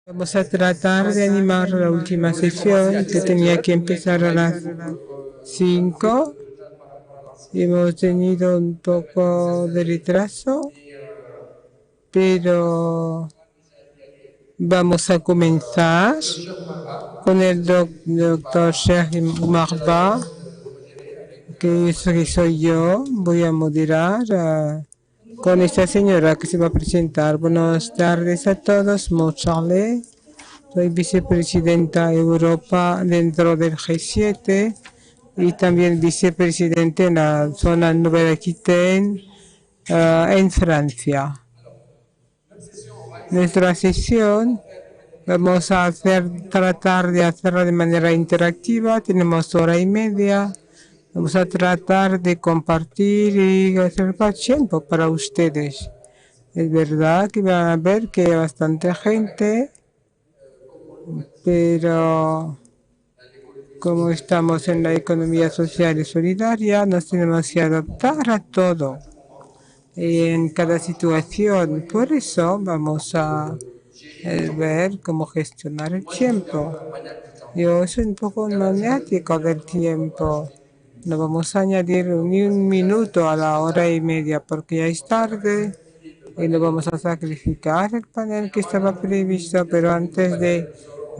Vamos a tratar de animar la última sesión que tenía que empezar a las 5. Hemos tenido un poco de retraso, pero vamos a comenzar con el doctor Sheikh Marba, que soy yo. Voy a moderar con esta señora que se va a presentar. Buenas tardes a todos, Charlie. Soy vicepresidenta Europa dentro del G7 y también vicepresidente en la zona Nouvelle-Aquitaine en Francia. Nuestra sesión vamos a tratar de hacerla de manera interactiva. Tenemos hora y media. Vamos a tratar de compartir y hacer tiempo para ustedes. Es verdad que van a ver que hay bastante gente, pero como estamos en la economía social y solidaria, nos tenemos que adaptar a todo en cada situación. Por eso vamos a ver cómo gestionar el tiempo. Yo soy un poco maniático del tiempo. No vamos a añadir ni un minuto a la hora y media porque ya es tarde y no vamos a sacrificar el panel que estaba previsto, pero antes de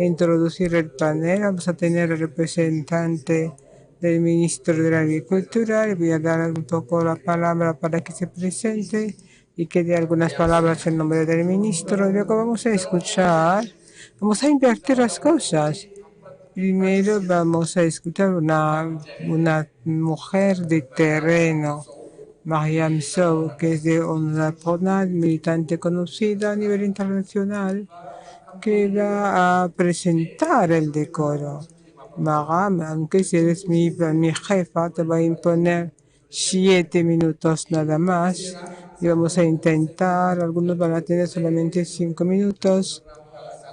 introducir el panel vamos a tener al representante del ministro de la Agricultura. Le voy a dar un poco la palabra para que se presente y que dé algunas palabras en nombre del ministro. Luego vamos a escuchar, vamos a invertir las cosas. Primero vamos a escuchar una mujer de terreno, Mariam Sow, que es de una zona militante conocida a nivel internacional, que va a presentar el decoro. Mariam, aunque si eres mi jefa, te va a imponer 7 minutos nada más. Y vamos a intentar, algunos van a tener solamente 5 minutos.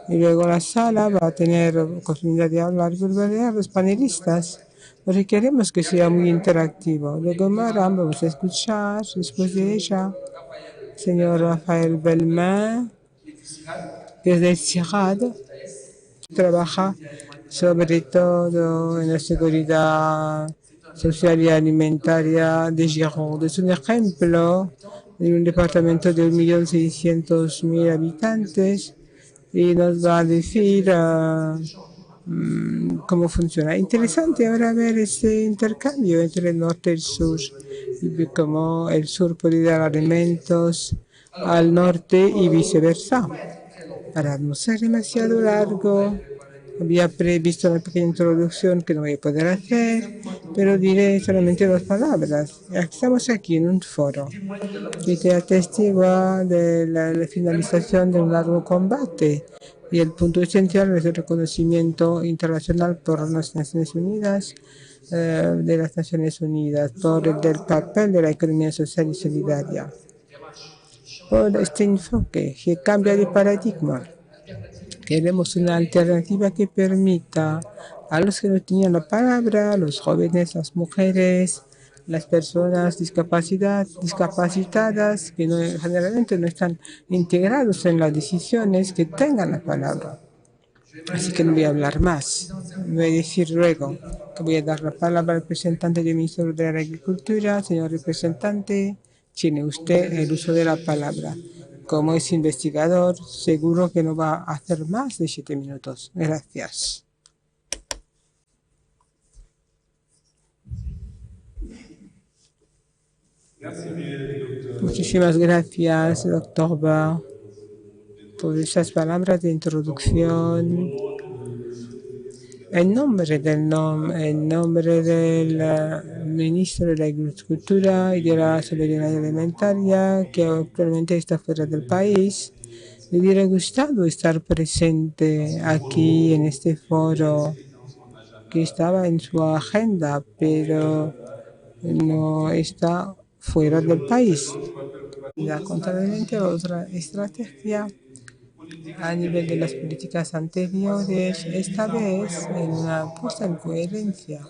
Y luego la sala va a tener oportunidad de hablar y volver a los panelistas, porque queremos que sea muy interactivo. Luego Mariam, vamos a escuchar, después de ella, señor Rafael Belmain, que es de CIRAD, trabaja sobre todo en la seguridad social y alimentaria de Gironde. Es un ejemplo de un departamento de 1.600.000 habitantes y nos va a decir cómo funciona. Interesante ahora ver ese intercambio entre el norte y el sur, y cómo el sur puede dar alimentos al norte y viceversa. Para no ser demasiado largo, había previsto una pequeña introducción que no voy a poder hacer, pero diré solamente 2 palabras. Estamos aquí en un foro que te atestigua de la finalización de un largo combate, y el punto esencial es el reconocimiento internacional por las Naciones Unidas, por el del papel de la economía social y solidaria, por este enfoque que cambia de paradigma. Queremos una alternativa que permita a los que no tenían la palabra, a los jóvenes, las mujeres, las personas discapacitadas, que generalmente no están integrados en las decisiones, que tengan la palabra. Así que no voy a hablar más. Voy a decir luego que voy a dar la palabra al representante del Ministerio de la Agricultura. Señor representante, tiene usted el uso de la palabra. Como es investigador, seguro que no va a hacer más de 7 minutos. Gracias. Muchísimas gracias, doctor Ba, por esas palabras de introducción. En nombre del ministro de la Agricultura y de la Soberanía Alimentaria, que actualmente está fuera del país, me hubiera gustado estar presente aquí en este foro que estaba en su agenda, pero no está fuera del país. Contrariamente a otra estrategia a nivel de las políticas anteriores, esta vez en una puesta en coherencia.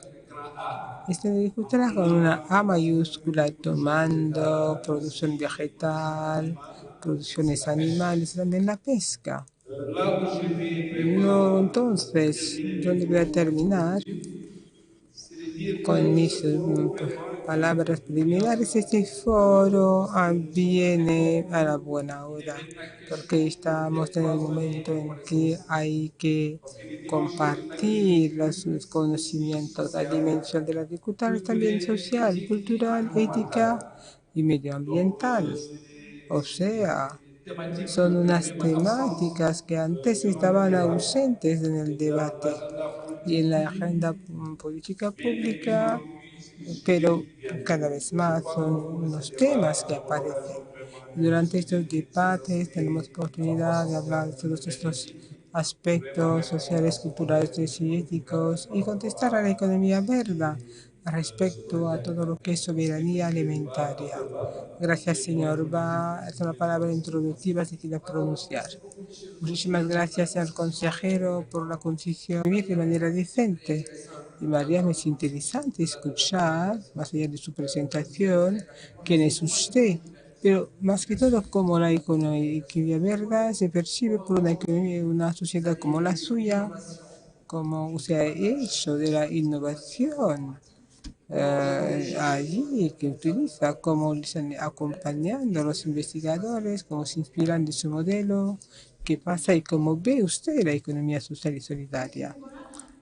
Esta agricultura con una A mayúscula, tomando producción vegetal, producciones animales, también la pesca. No, entonces, ¿dónde voy a terminar? Con mis palabras preliminares, este foro viene a la buena hora, porque estamos en el momento en que hay que compartir los conocimientos. La dimensión de la agricultura es también social, cultural, ética y medioambiental. O sea, son unas temáticas que antes estaban ausentes en el debate y en la agenda política pública, pero cada vez más son unos temas que aparecen. Durante estos debates tenemos oportunidad de hablar de todos estos aspectos sociales, culturales y éticos y contestar a la economía verde respecto a todo lo que es soberanía alimentaria. Gracias, señor. Es una palabra introductiva si quiere pronunciar. Muchísimas gracias, señor consejero, por la concisión de manera decente. Y María, me es interesante escuchar, más allá de su presentación, quién es usted. Pero más que todo, como la economía verde se percibe por una sociedad como la suya, como usted ha hecho de la innovación allí, que utiliza, cómo están acompañando a los investigadores, cómo se inspiran de su modelo, qué pasa y cómo ve usted la economía social y solidaria.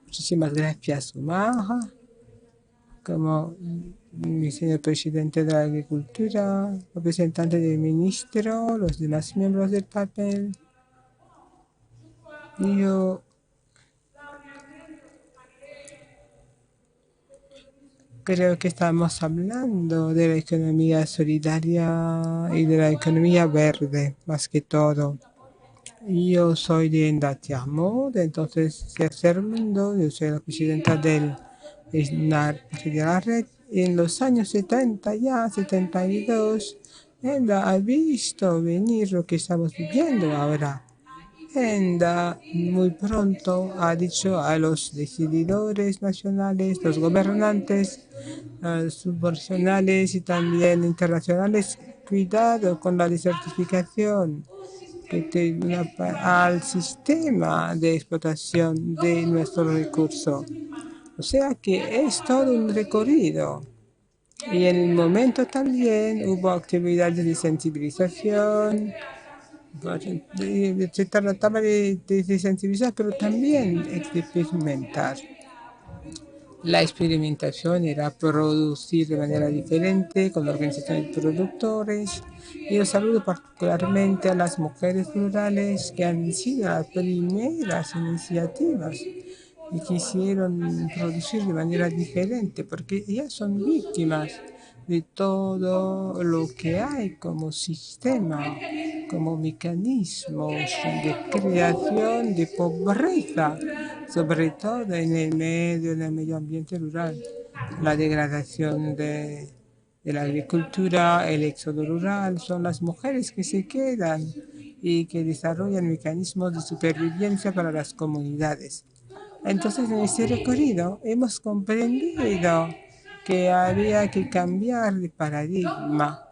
Muchísimas gracias, Omar, como mi señor presidente de la Agricultura, representante del ministro, los demás miembros del papel. Yo creo que estamos hablando de la economía solidaria y de la economía verde, más que todo. Yo soy de Endatiamod, entonces Tercer Mundo, yo soy la presidenta de la red. En los años 70 ya, 72, Enda ha visto venir lo que estamos viviendo ahora. Enda muy pronto ha dicho a los decididores nacionales, los gobernantes subnacionales y también internacionales, cuidado con la desertificación al sistema de explotación de nuestro recurso. O sea que es todo un recorrido. Y en el momento también hubo actividades de sensibilización, se trataba de sensibilizar, pero también experimentar. La experimentación era producir de manera diferente con organizaciones de productores. Y yo saludo particularmente a las mujeres rurales que han sido las primeras iniciativas y quisieron producir de manera diferente porque ellas son víctimas de todo lo que hay como sistema, como mecanismos de creación de pobreza, sobre todo en el medio ambiente rural, la degradación de la agricultura, el éxodo rural, son las mujeres que se quedan y que desarrollan mecanismos de supervivencia para las comunidades. Entonces, en este recorrido hemos comprendido que había que cambiar de paradigma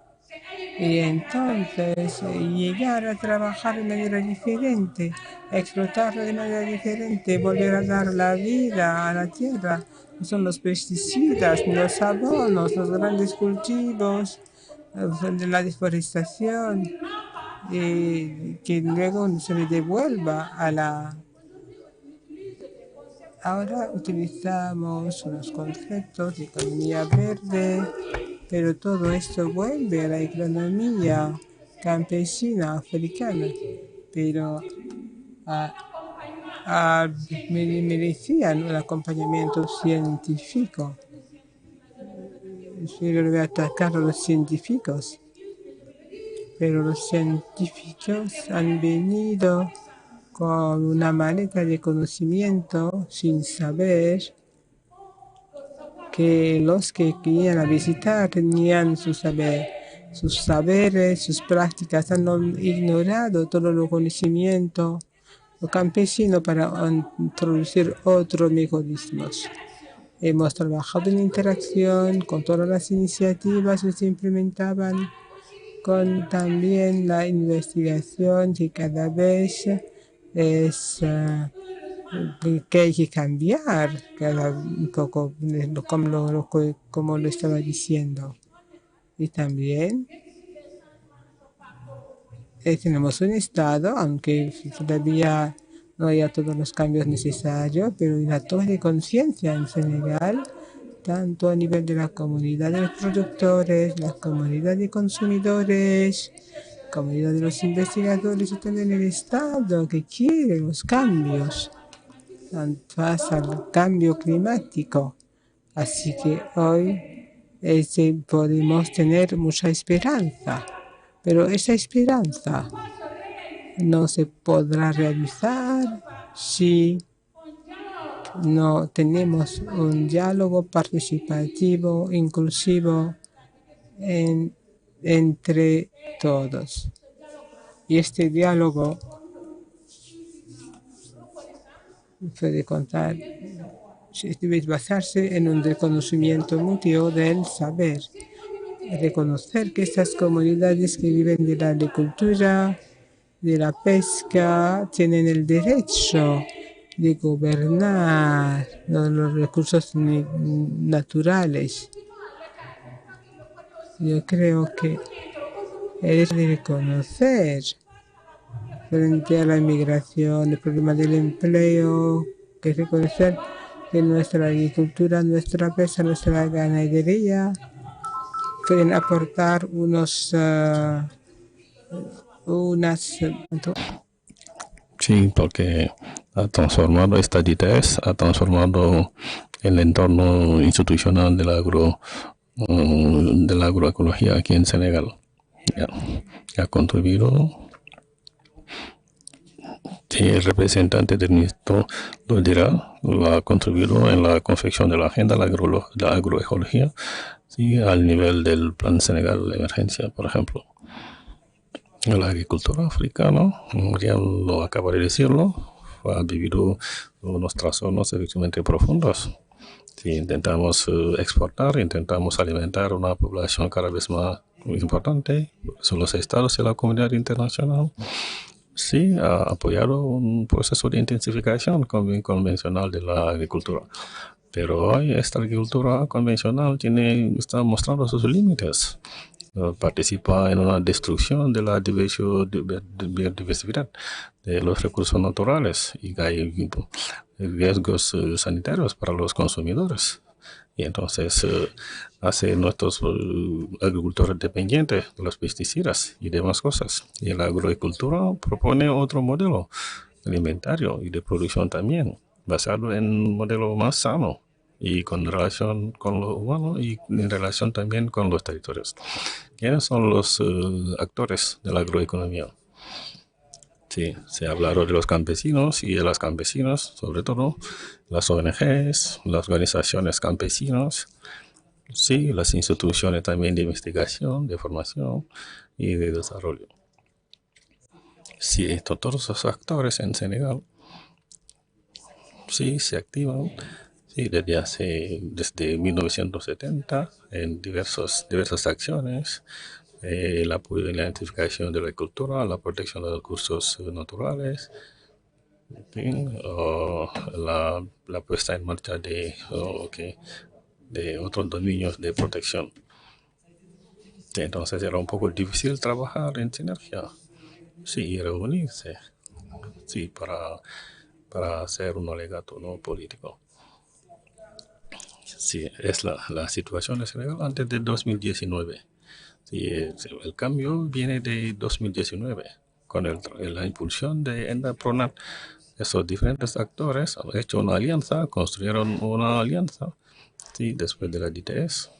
y entonces llegar a trabajar de manera diferente, explotar de manera diferente, volver a dar la vida a la tierra. No son los pesticidas, los abonos, los grandes cultivos, de la deforestación, que luego se le devuelva a la. Ahora utilizamos unos conceptos de economía verde, pero todo esto vuelve a la economía campesina africana, pero merecían un acompañamiento científico. Yo le voy a atacar a los científicos, pero los científicos han venido con una maleta de conocimiento sin saber que los que querían a visitar tenían sus saberes, sus prácticas, han ignorado todo el conocimiento campesino para introducir otros mecanismos. Hemos trabajado en interacción con todas las iniciativas que se implementaban, con también la investigación que cada vez es que hay que cambiar un poco, como lo estaba diciendo. Y también tenemos un Estado, aunque todavía no haya todos los cambios necesarios, pero hay una toma de conciencia en Senegal, tanto a nivel de la comunidad de los productores, la comunidad de consumidores, comunidad de los investigadores y también el Estado que quiere los cambios, pasa al cambio climático. Así que hoy podemos tener mucha esperanza, pero esa esperanza no se podrá realizar si no tenemos un diálogo participativo, inclusivo entre todos. Y este diálogo puede contar, debe basarse en un reconocimiento mutuo del saber. Reconocer que estas comunidades que viven de la agricultura, de la pesca, tienen el derecho de gobernar los recursos naturales. Yo creo que es de reconocer frente a la inmigración, el problema del empleo, que es reconocer que nuestra agricultura, nuestra pesca, nuestra ganadería pueden aportar unas Sí, porque ha transformado esta DTS, ha transformado el entorno institucional de la agroecología aquí en Senegal. Ha contribuido, sí, el representante del ministro lo dirá, ha contribuido en la confección de la agenda de la agroecología, sí, al nivel del Plan Senegal de Emergencia, por ejemplo. La agricultura africana, ya lo acabo de decirlo, ha vivido unos trastornos efectivamente profundos. Si intentamos exportar, intentamos alimentar una población cada vez más importante, son los estados y la comunidad internacional. Sí, ha apoyado un proceso de intensificación convencional de la agricultura. Pero hoy esta agricultura convencional está mostrando sus límites. Participa en una destrucción de la biodiversidad de los recursos naturales y hay riesgos sanitarios para los consumidores. Y entonces hace nuestros agricultores dependientes de los pesticidas y demás cosas. Y la agroagricultura propone otro modelo alimentario y de producción también, basado en un modelo más sano y con relación con lo humano y en relación también con los territorios. ¿Quiénes son los actores de la agroeconomía? Sí, se ha hablado de los campesinos y de las campesinas, sobre todo las ONGs, las organizaciones campesinas, sí, las instituciones también de investigación, de formación y de desarrollo. Sí, todos esos actores en Senegal, sí, se activan. Sí, desde 1970 en diversas acciones, el apoyo en la identificación de la cultura, la protección de los recursos naturales, la puesta en marcha de otros dominios de protección. Entonces era un poco difícil trabajar en sinergia, sí, y reunirse, sí, para hacer un alegato no político. Sí, es la situación de Senegal antes de 2019. Sí, el cambio viene de 2019, con la impulsión de Enda Pronat. Esos diferentes actores han hecho una alianza, construyeron una alianza, sí, después de la DTS.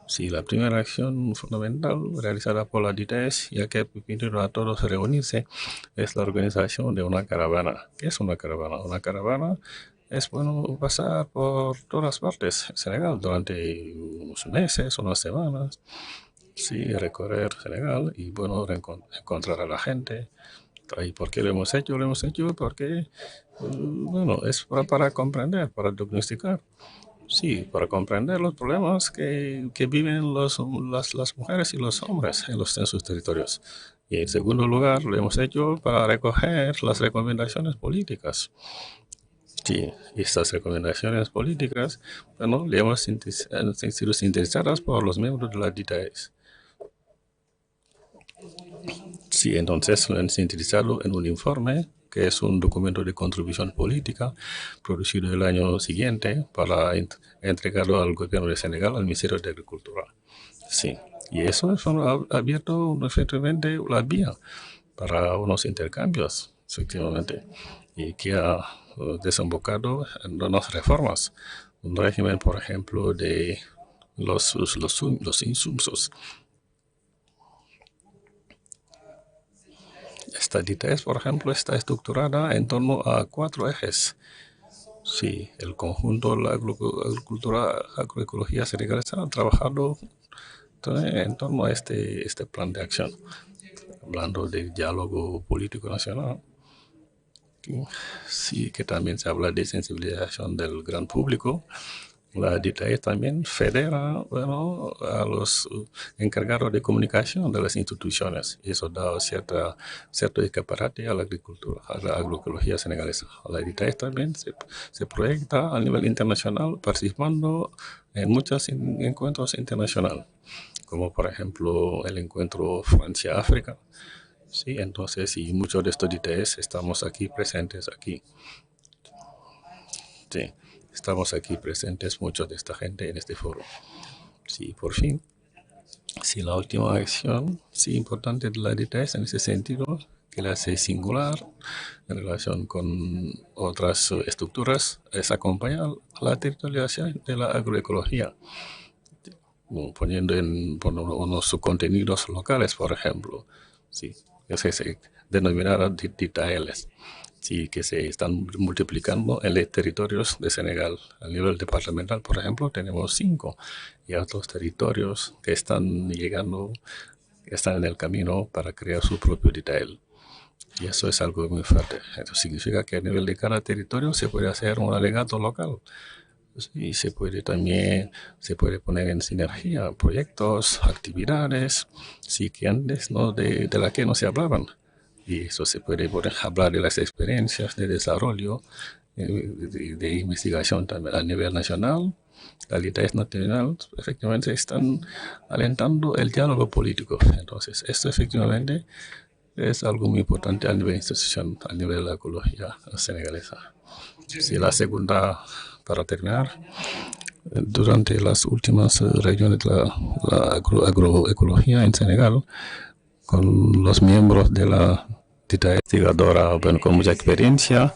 Sí, la primera acción fundamental realizada por la DTS, ya que permitió a todos reunirse, es la organización de una caravana. ¿Qué es una caravana? Una caravana es bueno pasar por todas partes, Senegal, durante unos meses, unas semanas, sí, recorrer Senegal y bueno, encontrar a la gente. ¿Y por qué lo hemos hecho? Lo hemos hecho porque, bueno, es para comprender, para diagnosticar. Sí, para comprender los problemas que viven las mujeres y los hombres en sus territorios. Y en segundo lugar, lo hemos hecho para recoger las recomendaciones políticas. Sí, y estas recomendaciones políticas, bueno, le hemos sido sintetizadas por los miembros de la DITAES. Sí, entonces lo han sintetizado en un informe que es un documento de contribución política producido el año siguiente para entregarlo al gobierno de Senegal, al Ministerio de Agricultura. Sí, y eso ha abierto efectivamente la vía para unos intercambios, efectivamente, y que ha desembocado en unas reformas. Un régimen, por ejemplo, de los insumos. Esta DITAES, por ejemplo, está estructurada en torno a 4 ejes. Sí, el conjunto de la agroecología senegalesa ha trabajado en torno a este plan de acción, hablando del diálogo político nacional. Sí, que también se habla de sensibilización del gran público. La DITAES también federa, bueno, a los encargados de comunicación de las instituciones. Y eso da cierto escaparate a la agricultura, a la agroecología senegalesa. La DITAES también se proyecta a nivel internacional, participando en muchos encuentros internacionales, como por ejemplo el encuentro Francia-África. Sí, entonces, y muchos de estos DITAES estamos aquí presentes aquí. Sí. Estamos aquí presentes, muchos de esta gente en este foro. Sí, por fin. Sí, la última acción, sí, importante de la DITAES en ese sentido, que la hace singular en relación con otras estructuras, es acompañar la territorialización de la agroecología, poniendo en unos contenidos locales, por ejemplo. Sí, que se denominaron DITAELs. Sí, que se están multiplicando en los territorios de Senegal. A nivel departamental, por ejemplo, tenemos 5 y otros territorios que están llegando, que están en el camino para crear su propio DITAEL. Y eso es algo muy fuerte. Eso significa que a nivel de cada territorio se puede hacer un alegato local. Y se puede poner en sinergia proyectos, actividades, sí, que antes de la que no se hablaban. Y eso se puede hablar de las experiencias de desarrollo, de investigación también a nivel nacional. Las DITAES nacional efectivamente están alentando el diálogo político. Entonces, esto efectivamente es algo muy importante a nivel institucional, a nivel de la ecología senegalesa. Sí, la segunda, para terminar, durante las últimas reuniones de la agroecología en Senegal, con los miembros de la DITAES investigadora, bueno, con mucha experiencia,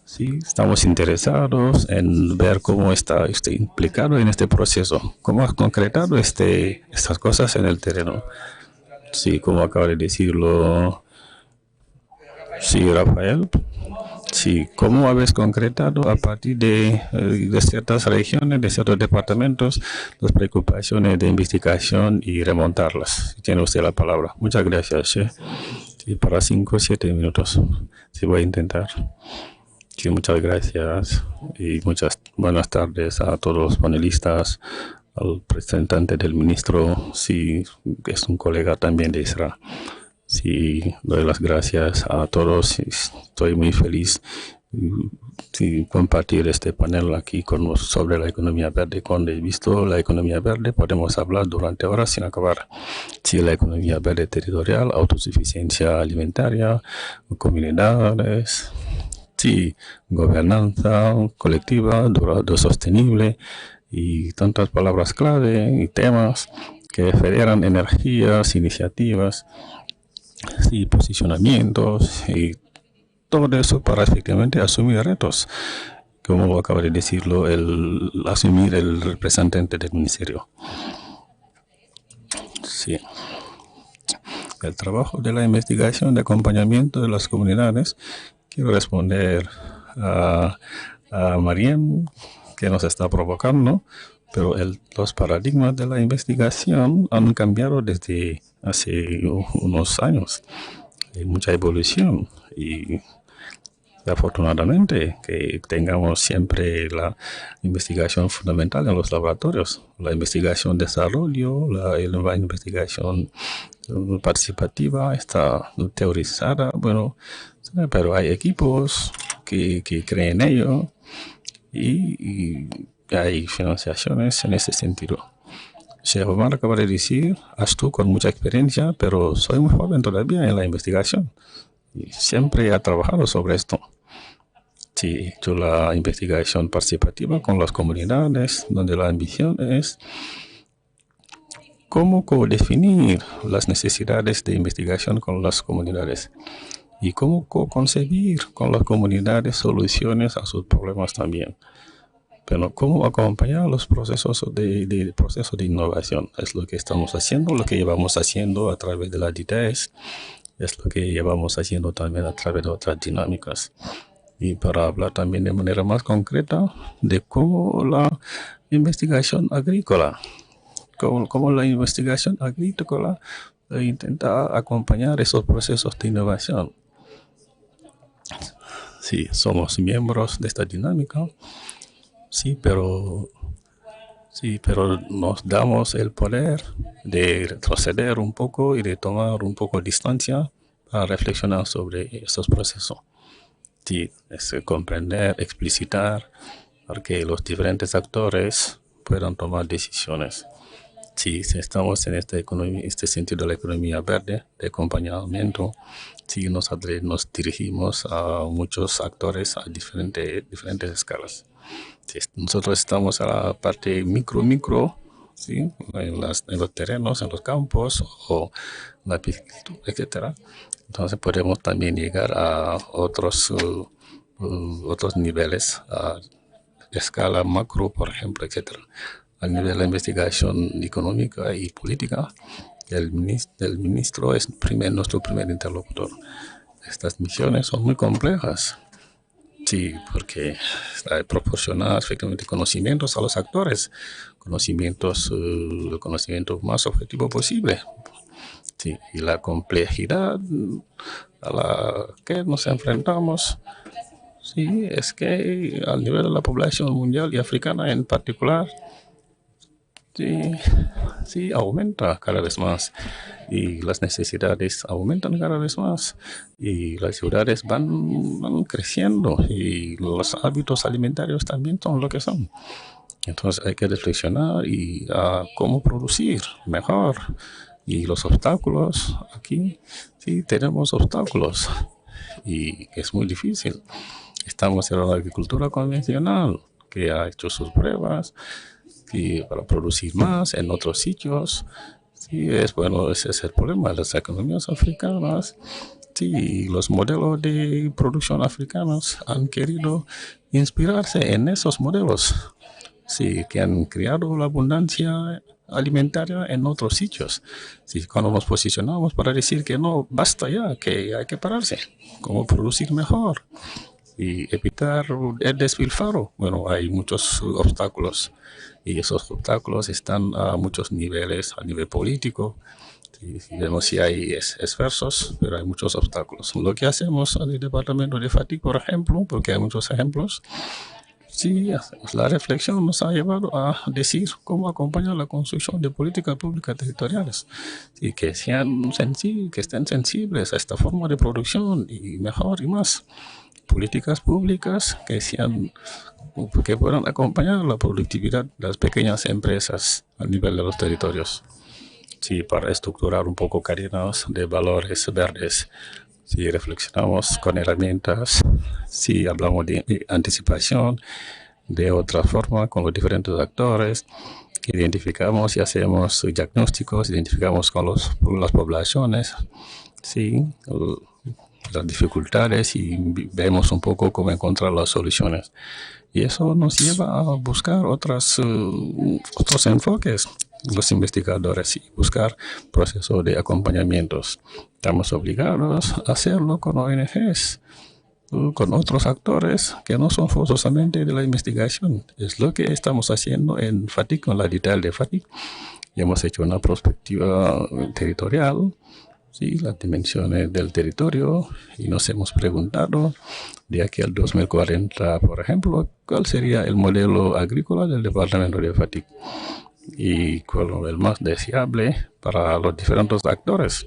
sí, estamos interesados en ver cómo está implicado en este proceso, cómo ha concretado estas cosas en el terreno. Sí, como acaba de decirlo, sí, Rafael. Sí, ¿cómo habéis concretado a partir de ciertas regiones, de ciertos departamentos, las preocupaciones de investigación y remontarlas? Tiene usted la palabra. Muchas gracias. Sí, para 5 o 7 minutos. Sí, voy a intentar. Sí, muchas gracias y muchas buenas tardes a todos los panelistas, al representante del ministro, sí, que es un colega también de Israel. Sí, doy las gracias a todos. Estoy muy feliz de compartir este panel aquí sobre la economía verde. Cuando he visto la economía verde, podemos hablar durante horas sin acabar. Sí, la economía verde territorial, autosuficiencia alimentaria, comunidades, sí, gobernanza colectiva, durable, sostenible y tantas palabras clave y temas que federan energías, iniciativas y posicionamientos y todo eso para efectivamente asumir retos, como acaba de decirlo asumir el representante del ministerio. Sí. El trabajo de la investigación de acompañamiento de las comunidades. Quiero responder a Mariem, que nos está provocando, pero los paradigmas de la investigación han cambiado desde hace unos años. Hay mucha evolución y afortunadamente que tengamos siempre la investigación fundamental en los laboratorios, la investigación desarrollo, la investigación participativa, está teorizada, bueno, pero hay equipos que creen en ello y hay financiaciones en ese sentido. Cheikh Omar acaba de decir, tú con mucha experiencia, pero soy muy joven todavía en la investigación y siempre he trabajado sobre esto. Sí, he hecho la investigación participativa con las comunidades, donde la ambición es cómo codefinir las necesidades de investigación con las comunidades y cómo concebir con las comunidades soluciones a sus problemas también. Pero cómo acompañar los procesos de innovación. Es lo que estamos haciendo, lo que llevamos haciendo a través de las DITES, es lo que llevamos haciendo también a través de otras dinámicas. Y para hablar también de manera más concreta de cómo la investigación agrícola, cómo la investigación agrícola intenta acompañar esos procesos de innovación. Sí, somos miembros de esta dinámica. Sí, pero nos damos el poder de retroceder un poco y de tomar un poco de distancia para reflexionar sobre estos procesos. Sí, es comprender, explicitar, para que los diferentes actores puedan tomar decisiones. Sí, si estamos en esta economía, este sentido de la economía verde, de acompañamiento, sí nos dirigimos a muchos actores a diferentes escalas. Sí, nosotros estamos a la parte micro, ¿sí? en los terrenos, en los campos o la piscicultura, etcétera. Entonces podemos también llegar a otros niveles, a escala macro, por ejemplo, etcétera. A nivel de la investigación económica y política, el ministro es nuestro primer interlocutor. Estas misiones son muy complejas. Sí, porque proporcionar efectivamente conocimientos a los actores, el conocimiento más objetivo posible. Sí, y la complejidad a la que nos enfrentamos, sí, es que al nivel de la población mundial y africana en particular, sí, aumenta cada vez más y las necesidades aumentan cada vez más y las ciudades van creciendo y los hábitos alimentarios también son lo que son. Entonces hay que reflexionar y cómo producir mejor. Y los obstáculos, aquí sí tenemos obstáculos y es muy difícil. Estamos en la agricultura convencional que ha hecho sus pruebas y para producir más en otros sitios. Sí, ese es el problema de las economías africanas. Sí, los modelos de producción africanos han querido inspirarse en esos modelos. Sí, que han creado la abundancia alimentaria en otros sitios. Sí, cuando nos posicionamos para decir que no, basta ya, que hay que pararse, cómo producir mejor y evitar el despilfarro. Bueno, hay muchos obstáculos y esos obstáculos están a muchos niveles, a nivel político. Sí, vemos si hay esfuerzos, pero hay muchos obstáculos. Lo que hacemos en el departamento de FATIC, por ejemplo, porque hay muchos ejemplos, sí, la reflexión nos ha llevado a decir cómo acompañar la construcción de políticas públicas territoriales y que estén sensibles a esta forma de producción y mejor y más. Políticas públicas que puedan acompañar la productividad de las pequeñas empresas a nivel de los territorios. Sí, para estructurar un poco cadenas de valores verdes. Si reflexionamos con herramientas, si hablamos de anticipación, de otra forma con los diferentes actores, identificamos y hacemos diagnósticos, identificamos con las poblaciones, sí, las dificultades y vemos un poco cómo encontrar las soluciones. Y eso nos lleva a buscar otros enfoques, los investigadores, y buscar procesos de acompañamientos. Estamos obligados a hacerlo con ONGs, con otros actores que no son forzosamente de la investigación. Es lo que estamos haciendo en FATIC, con la DITEL de FATIC. Y hemos hecho una perspectiva territorial, sí, las dimensiones del territorio, y nos hemos preguntado de aquí al 2040, por ejemplo, cuál sería el modelo agrícola del departamento de FATIC. y cuál es el más deseable para los diferentes actores.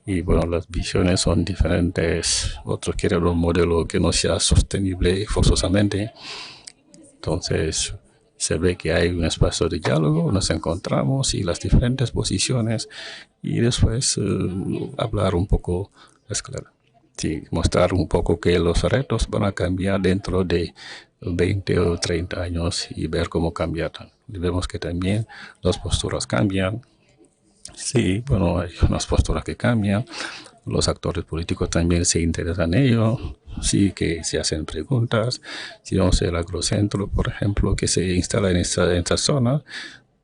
Y bueno, las visiones son diferentes. Otros quieren un modelo que no sea sostenible forzosamente. Entonces, se ve que hay un espacio de diálogo, nos encontramos y las diferentes posiciones y después hablar un poco, es claro, sí, mostrar un poco que los retos van a cambiar dentro de 20 o 30 años y ver cómo cambian. Y vemos que también las posturas cambian. Sí, bueno, hay unas posturas que cambian. Los actores políticos también se interesan en ello. Sí, que se hacen preguntas. Si vemos el agrocentro, por ejemplo, que se instala en esta zona,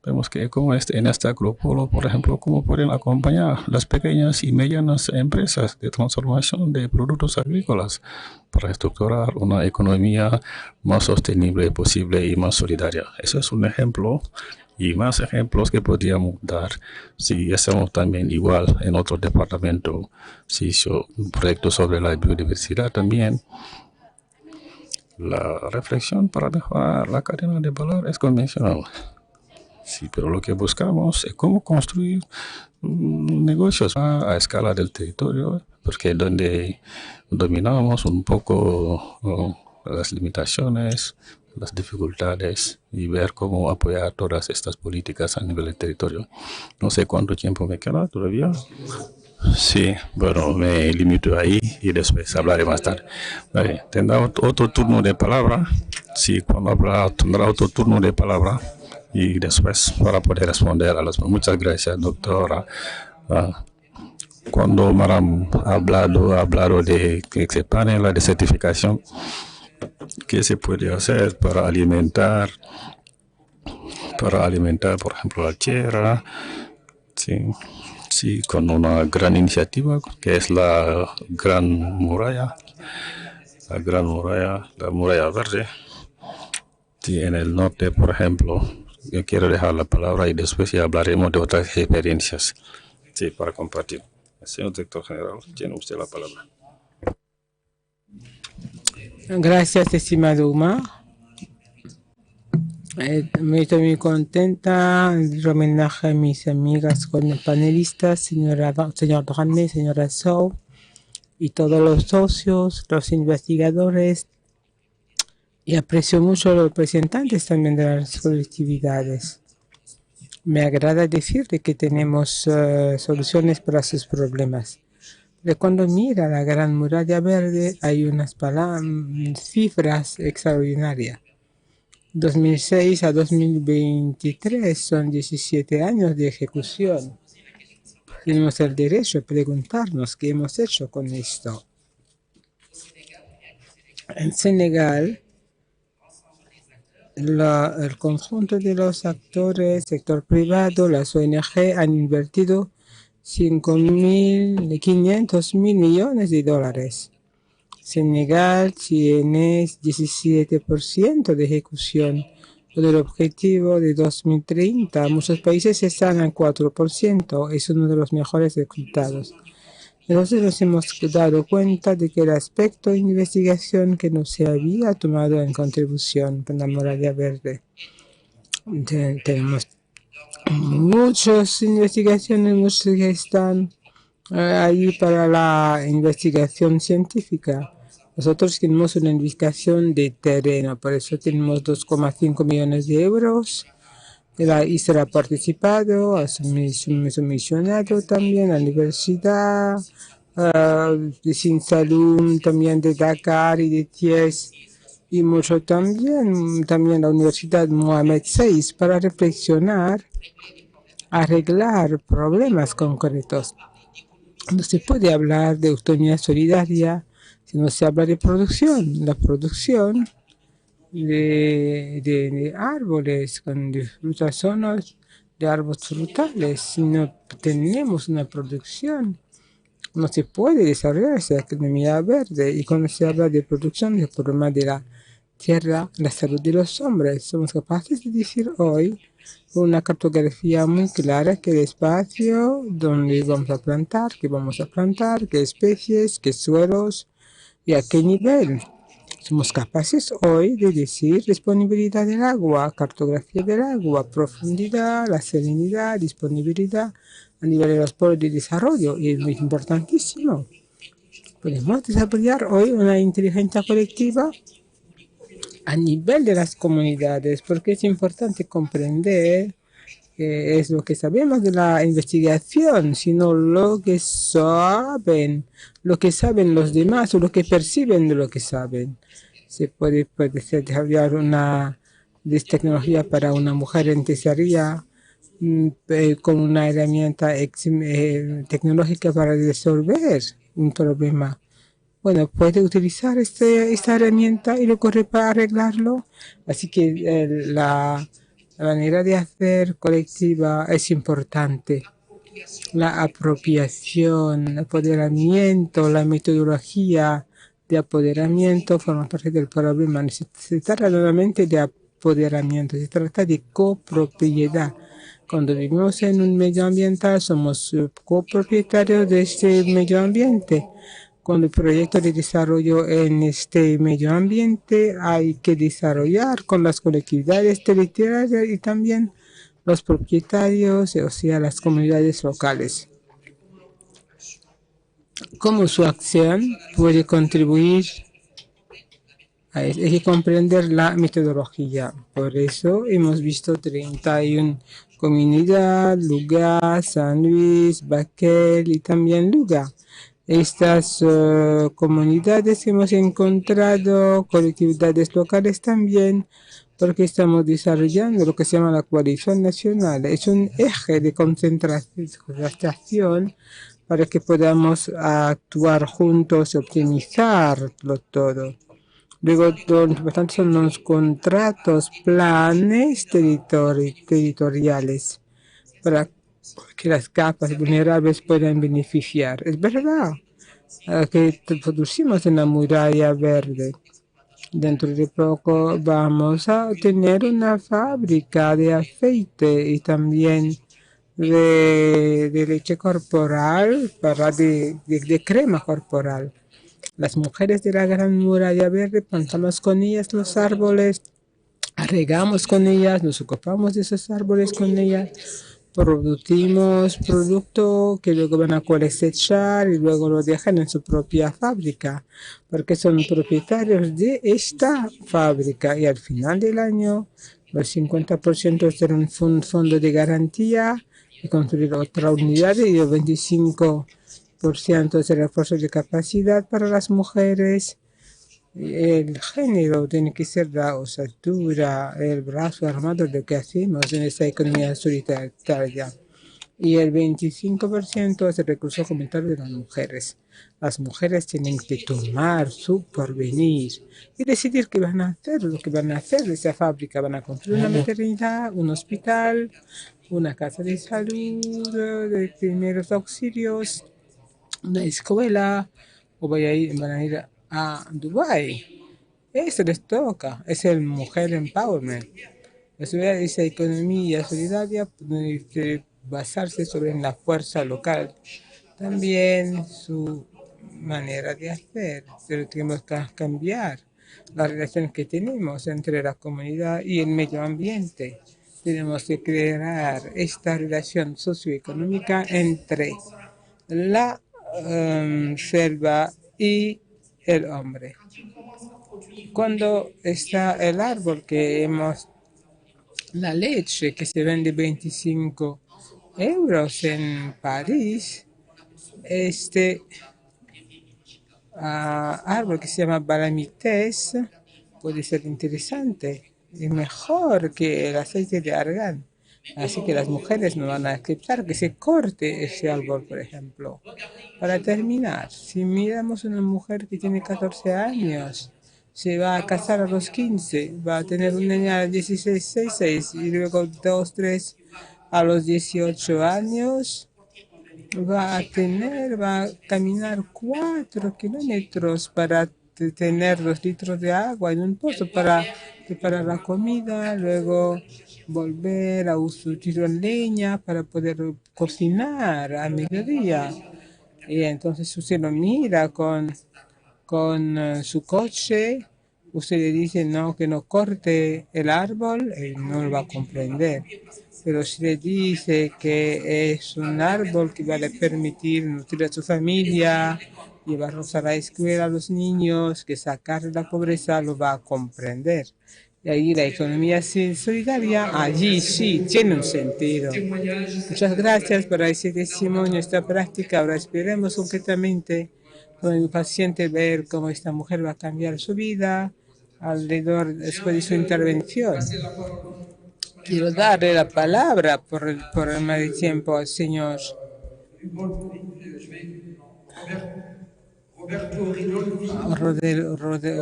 vemos que como en este agropolo, por ejemplo, cómo pueden acompañar las pequeñas y medianas empresas de transformación de productos agrícolas para estructurar una economía más sostenible posible y más solidaria. Eso es un ejemplo y más ejemplos que podríamos dar si hacemos también igual en otro departamento, si hizo un proyecto sobre la biodiversidad también. La reflexión para mejorar la cadena de valor es convencional. Sí, pero lo que buscamos es cómo construir negocios a escala del territorio, porque donde dominamos un poco las limitaciones, las dificultades y ver cómo apoyar todas estas políticas a nivel del territorio. No sé cuánto tiempo me queda todavía. Sí, bueno, me limito ahí y después hablaré más tarde. Vale, tendrá otro turno de palabra. Sí, cuando habla, tendrá otro turno de palabra y después para poder responder a las. Muchas gracias, doctora. Cuando Maram ha hablado de que se pane la desertificación, ¿qué se puede hacer para alimentar, por ejemplo, la tierra? Sí. Sí, con una gran iniciativa que es la Gran Muralla, la Muralla Verde. Sí, en el norte, por ejemplo, yo quiero dejar la palabra y después ya hablaremos de otras experiencias. Sí, para compartir. Señor director general, tiene usted la palabra. Gracias, estimado Uma. Me estoy muy contenta de homenaje a mis amigas con el panelista, señor Rame, señora Sou, y todos los socios, los investigadores, y aprecio mucho a los representantes también de las colectividades. Me agrada decirle que tenemos soluciones para sus problemas. Pero cuando mira la Gran Muralla Verde hay unas cifras extraordinarias. 2006 a 2023 son 17 años de ejecución. Tenemos el derecho a preguntarnos qué hemos hecho con esto. En Senegal, el conjunto de los actores, sector privado, las ONG han invertido 5.500 millones de dólares. Senegal tiene 17% de ejecución con el objetivo de 2030. Muchos países están al 4%. Es uno de los mejores resultados. Entonces nos hemos dado cuenta de que el aspecto de investigación que no se había tomado en contribución con la Muralla Verde. Tenemos muchas investigaciones, muchos que están ahí para la investigación científica. Nosotros tenemos una investigación de terreno, por eso tenemos 2,5 millones de euros. La ISRA ha participado, ha sumisionado también la universidad de Sinsalum, también de Dakar y de Thiès, y mucho también la Universidad Mohamed VI para reflexionar, arreglar problemas concretos. No se puede hablar de autonomía solidaria si no se habla de producción. La producción de árboles, de frutas, zonas de árboles frutales. Si no tenemos una producción, no se puede desarrollar esa economía verde. Y cuando se habla de producción, el problema de la tierra, la salud de los hombres, somos capaces de decir hoy con una cartografía muy clara que el espacio donde vamos a plantar, qué especies, qué suelos y a qué nivel. Somos capaces hoy de decir disponibilidad del agua, cartografía del agua, profundidad, la salinidad, disponibilidad a nivel de los polos de desarrollo, y es muy importantísimo. Podemos desarrollar hoy una inteligencia colectiva a nivel de las comunidades, porque es importante comprender que es lo que sabemos de la investigación, sino lo que saben los demás o lo que perciben de lo que saben. Se puede desarrollar una tecnología para una mujer en cesárea con una herramienta tecnológica para resolver un problema. Bueno, puede utilizar esta herramienta y luego para arreglarlo. Así que la manera de hacer colectiva es importante. La apropiación, el apoderamiento, la metodología de apoderamiento forman parte del problema. Se trata nuevamente de apoderamiento, se trata de copropiedad. Cuando vivimos en un medio ambiental somos copropietarios de este medio ambiente. Con el proyecto de desarrollo en este medio ambiente hay que desarrollar con las colectividades territoriales y también los propietarios, o sea, las comunidades locales. ¿Cómo su acción puede contribuir? Hay que comprender la metodología. Por eso hemos visto 31 comunidades, Luga, San Luis, Baquel y también Luga. Estas comunidades hemos encontrado, colectividades locales también, porque estamos desarrollando lo que se llama la coalición nacional. Es un eje de concentración para que podamos actuar juntos y optimizarlo todo. Luego, lo importante son los contratos, planes territoriales para que las capas vulnerables puedan beneficiar. Es verdad que producimos en la muralla verde. Dentro de poco vamos a tener una fábrica de aceite y también de leche corporal, de crema corporal. Las mujeres de la Gran Muralla Verde plantamos con ellas los árboles, regamos con ellas, nos ocupamos de esos árboles con ellas, producimos producto que luego van a cosechar y luego lo dejan en su propia fábrica, porque son propietarios de esta fábrica y al final del año los 50% serán un fondo de garantía y construir otra unidad y el 25% de refuerzo de capacidad para las mujeres. El género tiene que ser la osatura, el brazo armado de lo que hacemos en esta economía solitaria. Y el 25% es el recurso comunitario de las mujeres. Las mujeres tienen que tomar su porvenir y decidir qué van a hacer, lo que van a hacer de esa fábrica. Van a construir una maternidad, un hospital, una casa de salud, de primeros auxilios, una escuela, o van a ir a Dubái. Eso les toca, es el mujer empowerment. Esa economía solidaria puede basarse sobre la fuerza local. También su manera de hacer, pero tenemos que cambiar la relación que tenemos entre la comunidad y el medio ambiente. Tenemos que crear esta relación socioeconómica entre la selva y el hombre. Cuando está el árbol que hemos, la leche que se vende 25 euros en París, este árbol que se llama balamites puede ser interesante y mejor que el aceite de argán. Así que las mujeres no van a aceptar que se corte ese árbol, por ejemplo. Para terminar, si miramos una mujer que tiene 14 años, se va a casar a los 15, va a tener una niña a los 16, 6, y luego 2, 3 a los 18 años, va a caminar 4 kilómetros para tener 2 litros de agua en un pozo para preparar la comida, luego volver a utilizar leña para poder cocinar a mediodía. Y entonces usted lo mira con su coche usted le dice no, que no corte el árbol, él no lo va a comprender. Pero si le dice que es un árbol que va a permitir nutrir a su familia, llevarlos a la escuela a los niños, que sacar de la pobreza, lo va a comprender. Y ahí la economía solidaria, allí sí tiene un sentido. Muchas gracias por ese testimonio, esta práctica. Ahora esperemos concretamente con el paciente ver cómo esta mujer va a cambiar su vida alrededor después de su intervención. Quiero darle la palabra por el problema de tiempo al señor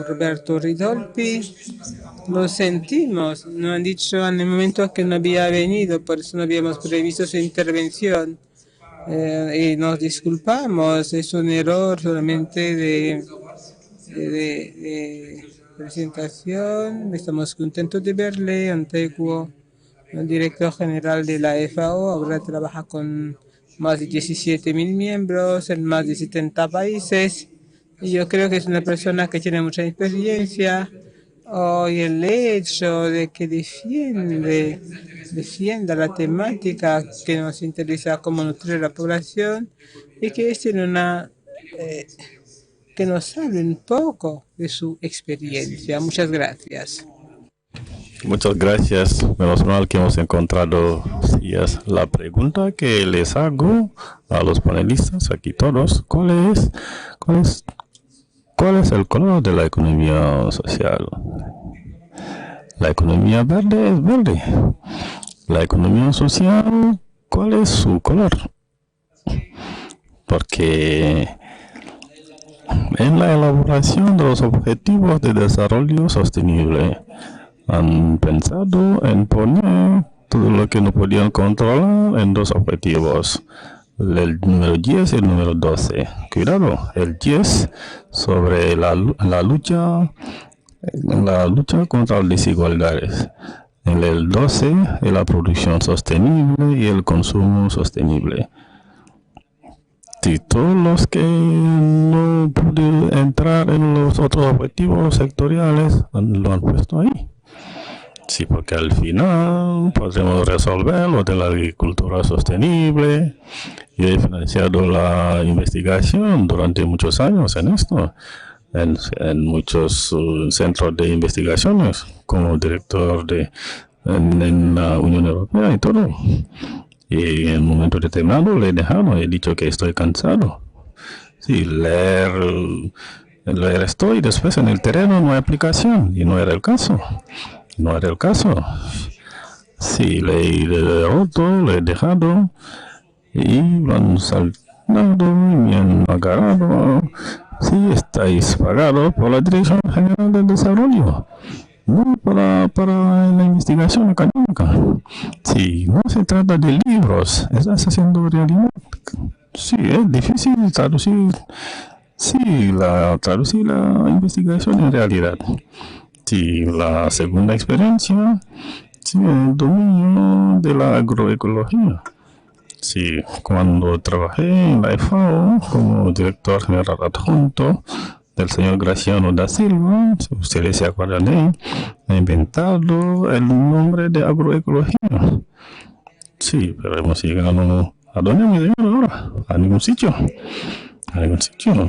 Roberto Ridolfi. Lo sentimos, nos han dicho en el momento que no había venido, por eso no habíamos previsto su intervención. Y nos disculpamos, es un error solamente de presentación. Estamos contentos de verle, antiguo director general de la FAO, ahora trabaja con más de 17.000 miembros en más de 70 países. Y yo creo que es una persona que tiene mucha experiencia. Y el hecho de que defienda la temática que nos interesa, cómo nutrir la población, y que que nos hable un poco de su experiencia. Muchas gracias. Muchas gracias. Menos mal que hemos encontrado sillas. La pregunta que les hago a los panelistas aquí todos, ¿cuál es el color de la economía social? La economía verde es verde. La economía social, ¿cuál es su color? Porque en la elaboración de los objetivos de desarrollo sostenible han pensado en poner todo lo que no podían controlar en dos objetivos, el número 10 y el número 12. Cuidado, el 10 sobre la lucha contra las desigualdades. En el 12 es la producción sostenible y el consumo sostenible. Si todos los que no pudieron entrar en los otros objetivos sectoriales lo han puesto ahí. Sí, porque al final podremos resolver lo de la agricultura sostenible. Yo he financiado la investigación durante muchos años en esto, en muchos centros de investigaciones, como director en la Unión Europea y todo. Y en un momento determinado le he dejado, he dicho que estoy cansado. Sí, leer esto y después en el terreno no hay aplicación, y no era el caso. No era el caso. Sí, le he roto, le he dejado, y lo han saltado y me han agarrado. Sí, estáis pagados por la Dirección General del Desarrollo, no para la investigación académica. Sí, no se trata de libros, estás haciendo realidad. Sí, es difícil traducir, traducir la investigación en realidad. Sí, la segunda experiencia, sí, el dominio de la agroecología. Sí, cuando trabajé en la FAO como director general adjunto del señor Graciano da Silva, si ustedes se acuerdan de él, ha inventado el nombre de agroecología. Sí, pero hemos llegado a dónde hemos llegado ahora, a ningún sitio,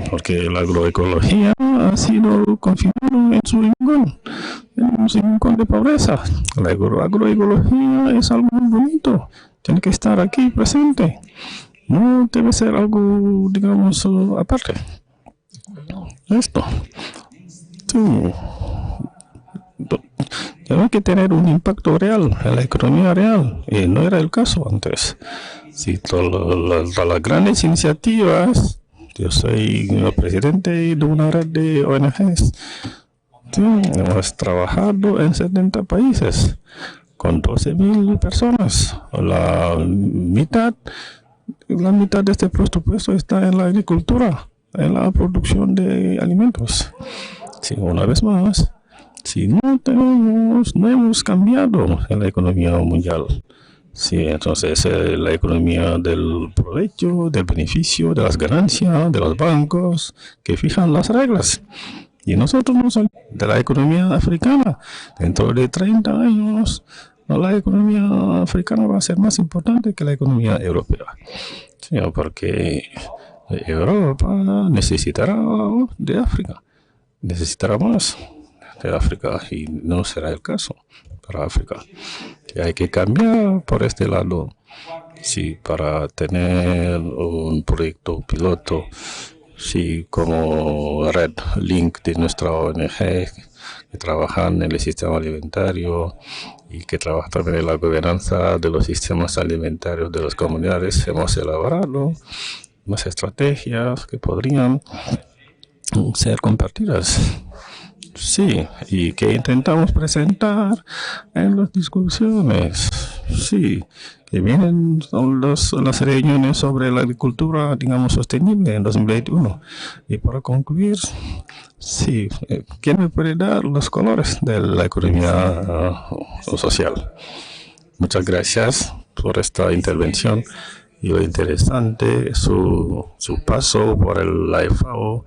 porque la agroecología ha sido confinado en su rincón de pobreza. La agroecología es algo muy bonito, tiene que estar aquí presente, no debe ser algo, digamos, aparte. Esto tiene que tener un impacto real en la economía real, y no era el caso antes. Sí, todas las grandes iniciativas. Yo soy el presidente de una red de ONGs. Sí, hemos trabajado en 70 países con 12.000 personas. La mitad de este presupuesto está en la agricultura, en la producción de alimentos. Sí, una vez más, si no hemos cambiado en la economía mundial. Sí, entonces la economía del provecho, del beneficio, de las ganancias, de los bancos que fijan las reglas. Y nosotros no somos de la economía africana. Dentro de 30 años, la economía africana va a ser más importante que la economía europea. Sí, porque Europa necesitará de África, necesitará más de África y no será el caso para África. Y hay que cambiar por este lado, sí, para tener un proyecto piloto, sí, como Red Link de nuestra ONG, que trabaja en el sistema alimentario y que trabaja también en la gobernanza de los sistemas alimentarios de las comunidades. Hemos elaborado unas estrategias que podrían ser compartidas. Sí, y que intentamos presentar en las discusiones. Sí, que vienen las reuniones sobre la agricultura, digamos, sostenible en 2021. Y para concluir, sí, ¿quién me puede dar los colores de la economía social? Muchas gracias por esta intervención. Y lo interesante, su paso por la FAO,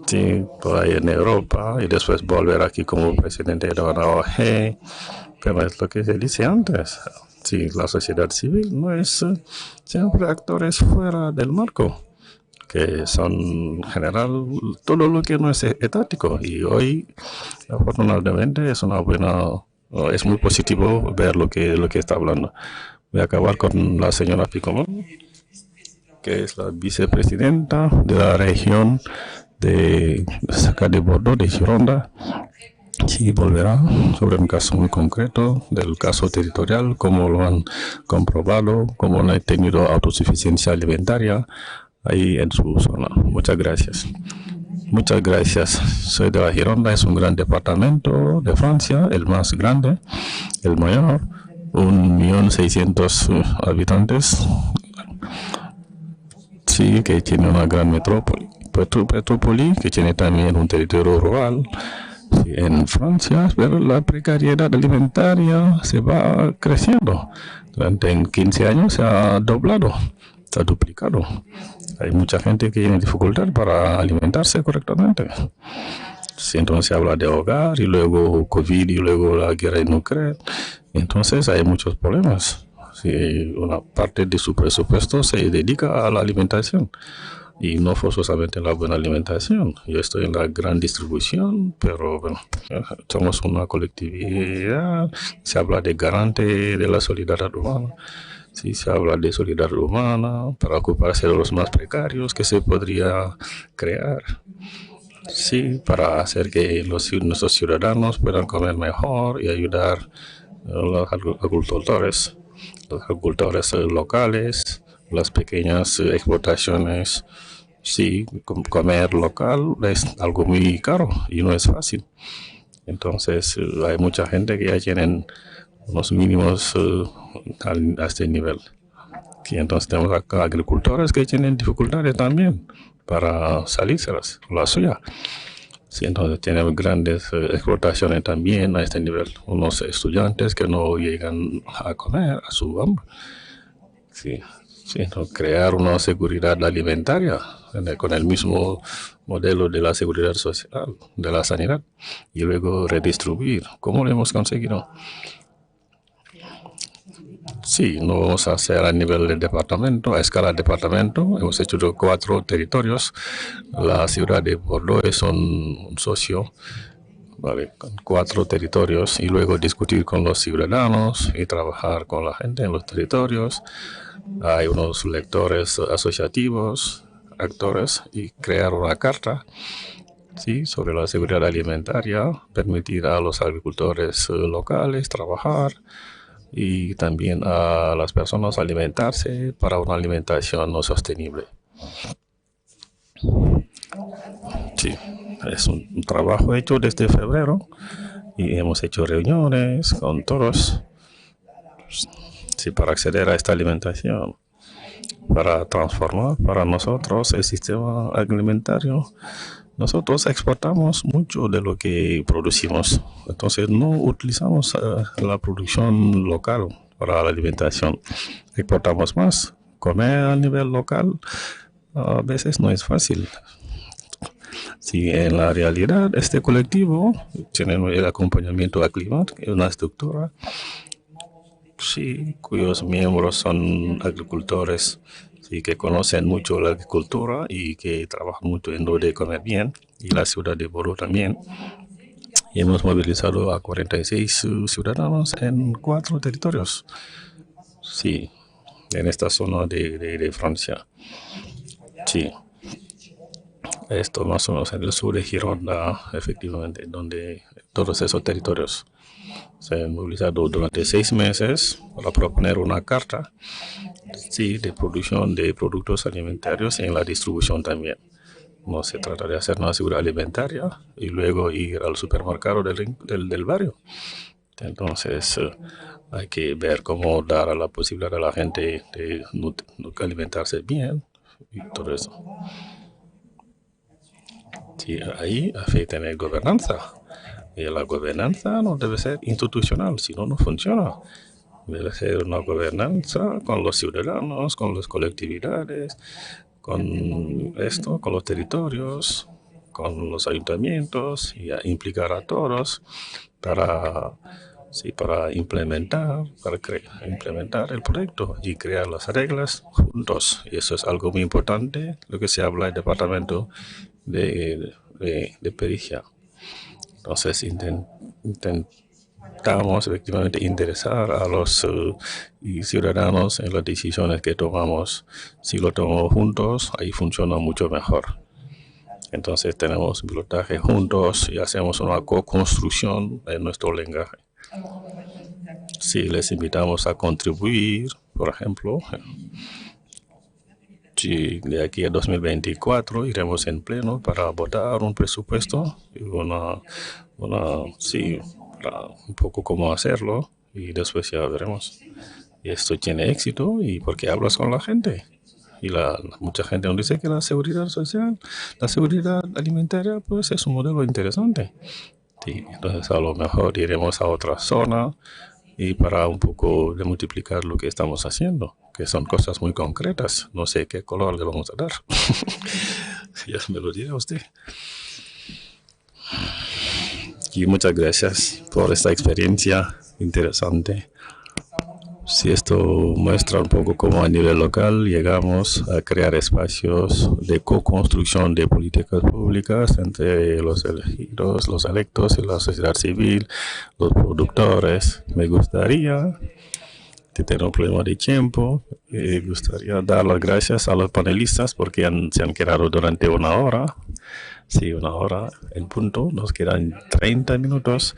sí, por ahí en Europa, y después volver aquí como presidente de una ONG. Pero es lo que se dice antes. Sí, la sociedad civil no es siempre actores fuera del marco, que son en general todo lo que no es etático. Y hoy, afortunadamente, es muy positivo ver lo que está hablando. Voy a acabar con la señora Picomón, que es la vicepresidenta de la región de Saca de Bordeaux, de Gironda. Sí, volverá sobre un caso muy concreto del caso territorial, cómo lo han comprobado, cómo no han tenido autosuficiencia alimentaria ahí en su zona. Muchas gracias. Muchas gracias. Soy de la Gironda, es un gran departamento de Francia, el más grande, el mayor, 1.600.000 habitantes. Sí, que tiene una gran metrópoli, que tiene también un territorio rural. Sí, en Francia, pero la precariedad alimentaria se va creciendo. Durante 15 años se ha doblado, se ha duplicado. Hay mucha gente que tiene dificultad para alimentarse correctamente. Sí, entonces se habla de hogar y luego COVID y luego la guerra en Ucrania. Entonces hay muchos problemas. Sí, una parte de su presupuesto se dedica a la alimentación y no forzosamente la buena alimentación. Yo estoy en la gran distribución, pero bueno, somos una colectividad. Se habla de garante de la solidaridad humana. Sí, se habla de solidaridad humana para ocuparse de los más precarios que se podría crear. Sí, para hacer que nuestros ciudadanos puedan comer mejor y ayudar a los agricultores locales, las pequeñas explotaciones. Sí, comer local es algo muy caro y no es fácil. Entonces hay mucha gente que ya tienen unos mínimos a este nivel. Y entonces tenemos acá agricultores que tienen dificultades también para salírselas, la suya. Sí, entonces tenemos grandes explotaciones también a este nivel. Unos estudiantes que no llegan a comer a su hambre. Sí, entonces crear una seguridad alimentaria con el mismo modelo de la seguridad social, de la sanidad, y luego redistribuir. ¿Cómo lo hemos conseguido? Sí, no vamos a hacer a nivel de departamento, a escala de departamento. Hemos hecho 4 territorios. La ciudad de Bordeaux es un socio, ¿vale?, con 4 territorios, y luego discutir con los ciudadanos y trabajar con la gente en los territorios. Hay unos lectores asociativos, actores, y crear una carta, sí, sobre la seguridad alimentaria, permitir a los agricultores locales trabajar y también a las personas alimentarse para una alimentación no sostenible. Sí, es un trabajo hecho desde febrero y hemos hecho reuniones con todos, sí, para acceder a esta alimentación, para transformar para nosotros el sistema alimentario. Nosotros exportamos mucho de lo que producimos, entonces no utilizamos la producción local para la alimentación. Exportamos más. Comer a nivel local a veces no es fácil. Sí, en la realidad, este colectivo tiene el acompañamiento a clima, que es una estructura, sí, cuyos miembros son agricultores, sí, que conocen mucho la agricultura y que trabajan mucho en lo de comer bien, y la ciudad de Boro también. Y hemos movilizado a 46 ciudadanos en 4 territorios, sí, en esta zona de Francia. Sí, esto más o menos en el sur de Gironda, efectivamente, donde todos esos territorios se han movilizado durante 6 meses para proponer una carta, sí, de producción de productos alimentarios y en la distribución también. No se trata de hacer una seguridad alimentaria y luego ir al supermercado del barrio. Entonces, hay que ver cómo dar a la posibilidad a la gente de alimentarse bien y todo eso. Sí, ahí afecta en la gobernanza. Y la gobernanza no debe ser institucional, si no, no funciona. Debe ser una gobernanza con los ciudadanos, con las colectividades, con esto, con los territorios, con los ayuntamientos, y a implicar a todos para, sí, para implementar el proyecto y crear las reglas juntos. Y eso es algo muy importante, lo que se habla del departamento de pericia. Entonces intentamos efectivamente interesar a los ciudadanos en las decisiones que tomamos. Si lo tomamos juntos, ahí funciona mucho mejor. Entonces tenemos pilotaje juntos y hacemos una co-construcción en nuestro lenguaje. Si les invitamos a contribuir, por ejemplo, si de aquí a 2024 iremos en pleno para votar un presupuesto y sí, un poco cómo hacerlo y después ya veremos. Y esto tiene éxito y porque hablas con la gente. Y mucha gente nos dice que la seguridad social, la seguridad alimentaria, pues es un modelo interesante. Sí, entonces a lo mejor iremos a otra zona y para un poco de multiplicar lo que estamos haciendo, que son cosas muy concretas. No sé qué color le vamos a dar. Ya me lo dirá usted. Y muchas gracias por esta experiencia interesante. Si esto muestra un poco cómo a nivel local llegamos a crear espacios de co-construcción de políticas públicas entre los elegidos, los electos y la sociedad civil, los productores. Me gustaría, si tengo un problema de tiempo, me gustaría dar las gracias a los panelistas porque se han quedado durante una hora. Sí, una hora en punto, nos quedan 30 minutos.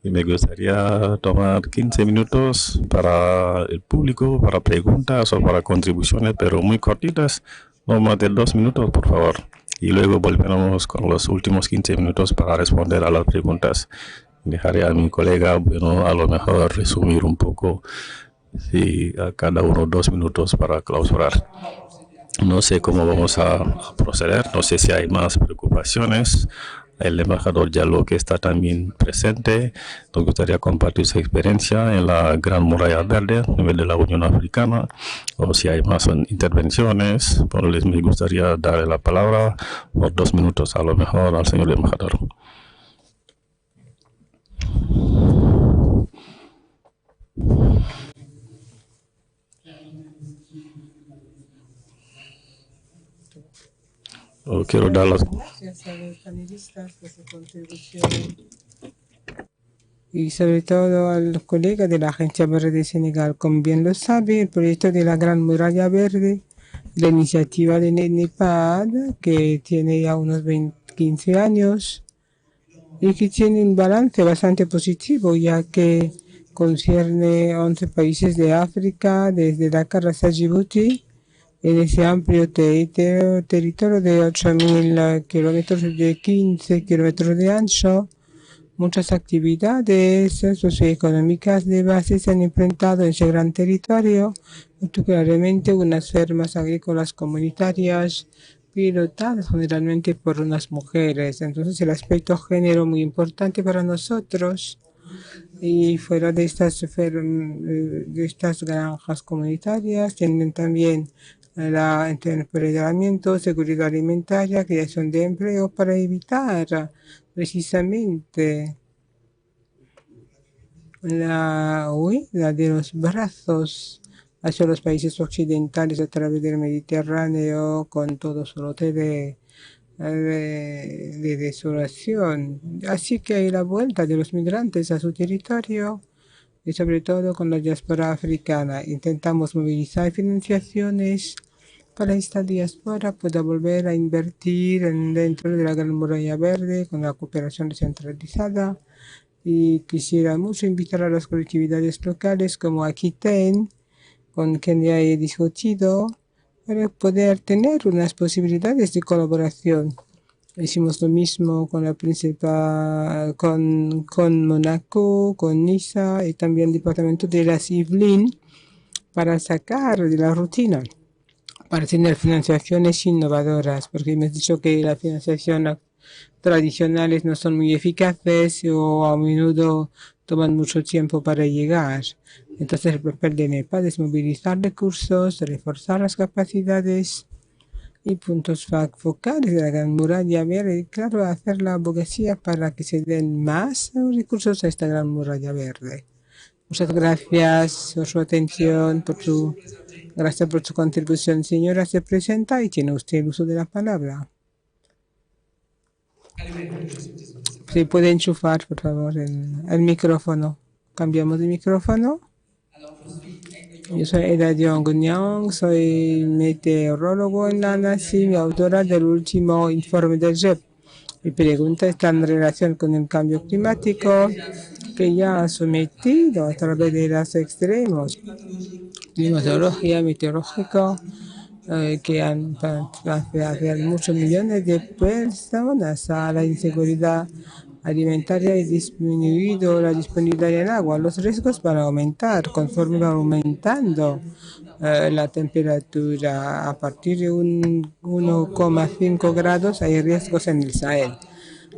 Y me gustaría tomar 15 minutos para el público, para preguntas o para contribuciones, pero muy cortitas, no más de 2 minutos, por favor. Y luego volveremos con los últimos 15 minutos para responder a las preguntas. Dejaré a mi colega, bueno, a lo mejor resumir un poco, sí, a cada uno 2 minutos para clausurar. No sé cómo vamos a proceder, no sé si hay más preocupaciones. El embajador Diallo, que está también presente, nos gustaría compartir su experiencia en la Gran Muralla Verde a nivel de la Unión Africana, o si hay más intervenciones. Bueno, me gustaría darle la palabra por 2 minutos a lo mejor al señor embajador. Quiero dar las gracias a los panelistas por su contribución y sobre todo a los colegas de la Agencia Verde de Senegal. Como bien lo sabe, el proyecto de la Gran Muralla Verde, la iniciativa de NEPAD, que tiene ya unos 15 años y que tiene un balance bastante positivo, ya que concierne 11 países de África, desde Dakar hasta Djibouti, en ese amplio territorio de 8.000 kilómetros, de 15 kilómetros de ancho. Muchas actividades socioeconómicas de base se han implementado en ese gran territorio, particularmente unas fermas agrícolas comunitarias pilotadas generalmente por unas mujeres. Entonces el aspecto género muy importante para nosotros. Y fuera de estas granjas comunitarias tienen también empoderamiento, seguridad alimentaria, creación de empleo para evitar precisamente la huida de los brazos hacia los países occidentales a través del Mediterráneo con todo su lote de desolación. Así que hay la vuelta de los migrantes a su territorio y sobre todo con la diáspora africana. Intentamos movilizar financiaciones para esta diáspora pueda volver a invertir dentro de la Gran Muralla Verde con la cooperación descentralizada. Y quisiera mucho invitar a las colectividades locales como Aquitaine, con quien ya he discutido, para poder tener unas posibilidades de colaboración. Hicimos lo mismo con la principal, con Mónaco, con Niza y también el departamento de las Yvelines para sacar de la rutina, para tener financiaciones innovadoras, porque hemos dicho que la financiación tradicionales no son muy eficaces o a menudo toman mucho tiempo para llegar. Entonces el papel de Nepal es movilizar recursos, reforzar las capacidades y puntos focales de la Gran Muralla Verde y claro, hacer la abogacía para que se den más recursos a esta Gran Muralla Verde. Muchas gracias por su atención, gracias por su contribución. Señora, se presenta y tiene usted el uso de la palabra. Se puede enchufar, por favor, el micrófono. Cambiamos de micrófono. Yo soy Eda Nyong, soy meteorólogo en la NACIM, autora del último informe del JEP. Mi pregunta está en relación con el cambio climático que ya ha sometido a través de los extremos climatología, meteorológico, que han transferido muchos millones de personas a la inseguridad alimentaria y disminuido la disponibilidad en agua. Los riesgos van a aumentar conforme va aumentando la temperatura. A partir de 1,5 grados hay riesgos en el Sahel.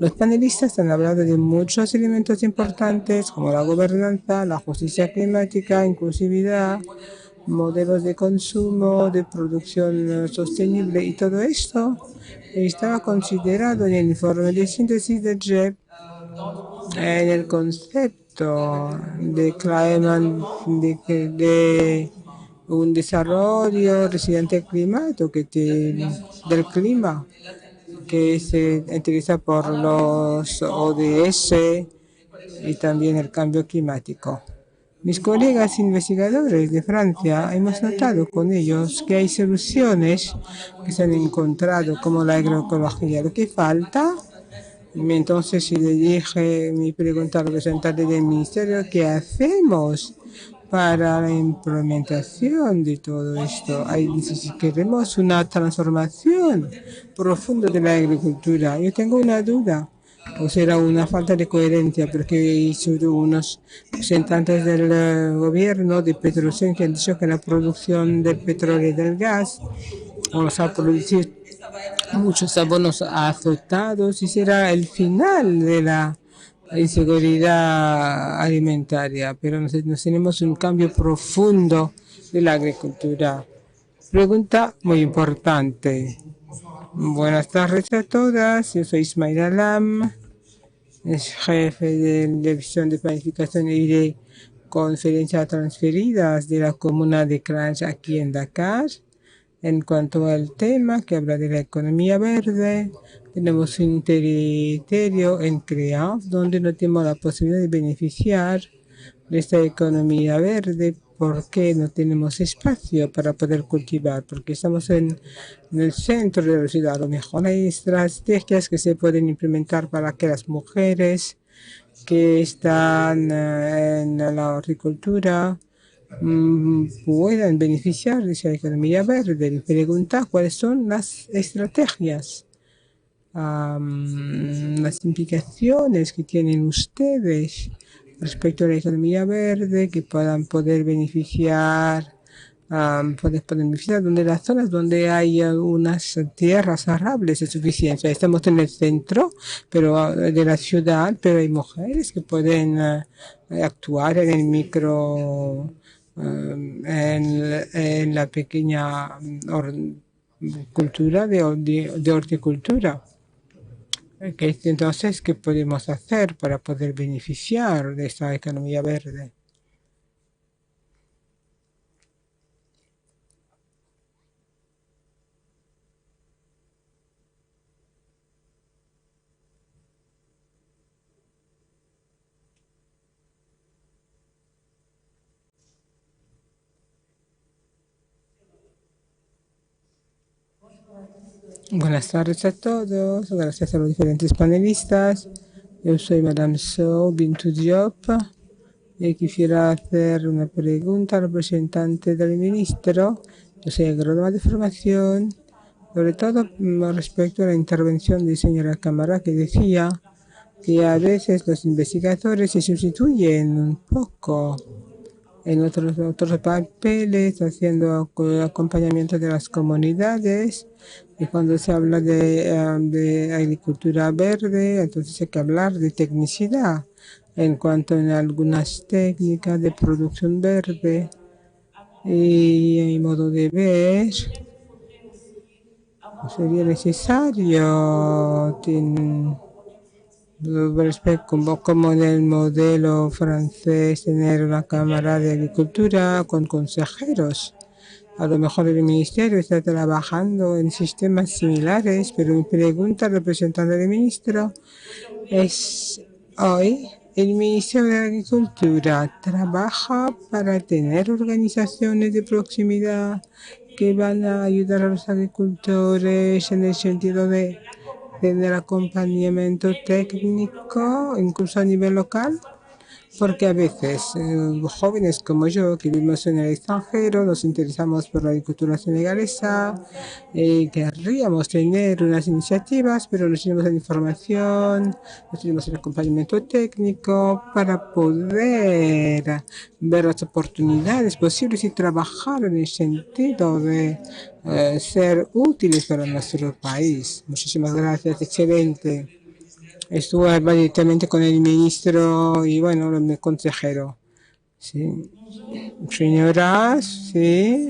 Los panelistas han hablado de muchos elementos importantes como la gobernanza, la justicia climática, inclusividad, modelos de consumo, de producción sostenible y todo esto estaba considerado en el informe de síntesis de JEP en el concepto de un desarrollo resiliente al clima, del clima que se interesa por los ODS y también el cambio climático. Mis colegas investigadores de Francia hemos notado con ellos que hay soluciones que se han encontrado como la agroecología. Lo que falta, entonces le dije mi pregunta al representante del ministerio, ¿qué hacemos para la implementación de todo esto? Queremos una transformación profunda de la agricultura. Yo tengo una duda. O será una falta de coherencia, porque unos representantes del gobierno de Petrosen que han dicho que la producción del petróleo y del gas vamos a producir muchos abonos afectados y será el final de la inseguridad alimentaria, pero nos tenemos un cambio profundo de la agricultura. Pregunta muy importante. Buenas tardes a todas, yo soy Ismail Alam, jefe de División de Planificación y de Conferencias Transferidas de la Comuna de Cranch aquí en Dakar. En cuanto al tema que habla de la economía verde, tenemos un territorio en CREA donde no tenemos la posibilidad de beneficiar de esta economía verde porque no tenemos espacio para poder cultivar, porque estamos en el centro de la ciudad. A lo mejor hay estrategias que se pueden implementar para que las mujeres que están en la agricultura puedan beneficiar de esa economía verde. Me pregunta cuáles son las estrategias, las implicaciones que tienen ustedes respecto a la economía verde, que puedan poder beneficiar, donde las zonas donde hay unas tierras arables de suficiencia. Estamos en el centro de la ciudad, pero hay mujeres que pueden actuar en el en la pequeña cultura de horticultura. Entonces, ¿qué podemos hacer para poder beneficiar de esta economía verde? Buenas tardes a todos, gracias a los diferentes panelistas. Yo soy Madame So Bintou Diop y quisiera hacer una pregunta al representante del ministro. Yo soy agrónoma de formación, sobre todo respecto a la intervención de señora Cámara, que decía que a veces los investigadores se sustituyen un poco en otros papeles, haciendo acompañamiento de las comunidades. Y cuando se habla de agricultura verde, entonces hay que hablar de tecnicidad en cuanto a algunas técnicas de producción verde. Y en mi modo de ver, sería necesario como en el modelo francés, tener una cámara de agricultura con consejeros. A lo mejor el ministerio está trabajando en sistemas similares, pero mi pregunta al representante del ministro es: hoy el Ministerio de Agricultura trabaja para tener organizaciones de proximidad que van a ayudar a los agricultores en el sentido de tener acompañamiento técnico, incluso a nivel local, porque a veces jóvenes como yo que vivimos en el extranjero nos interesamos por la agricultura senegalesa, querríamos tener unas iniciativas, pero no tenemos la información, no tenemos el acompañamiento técnico para poder ver las oportunidades posibles y trabajar en el sentido de ser útiles para nuestro país. Muchísimas gracias, excelente. Estuve directamente con el ministro y bueno, el consejero. Sí. Señoras, sí.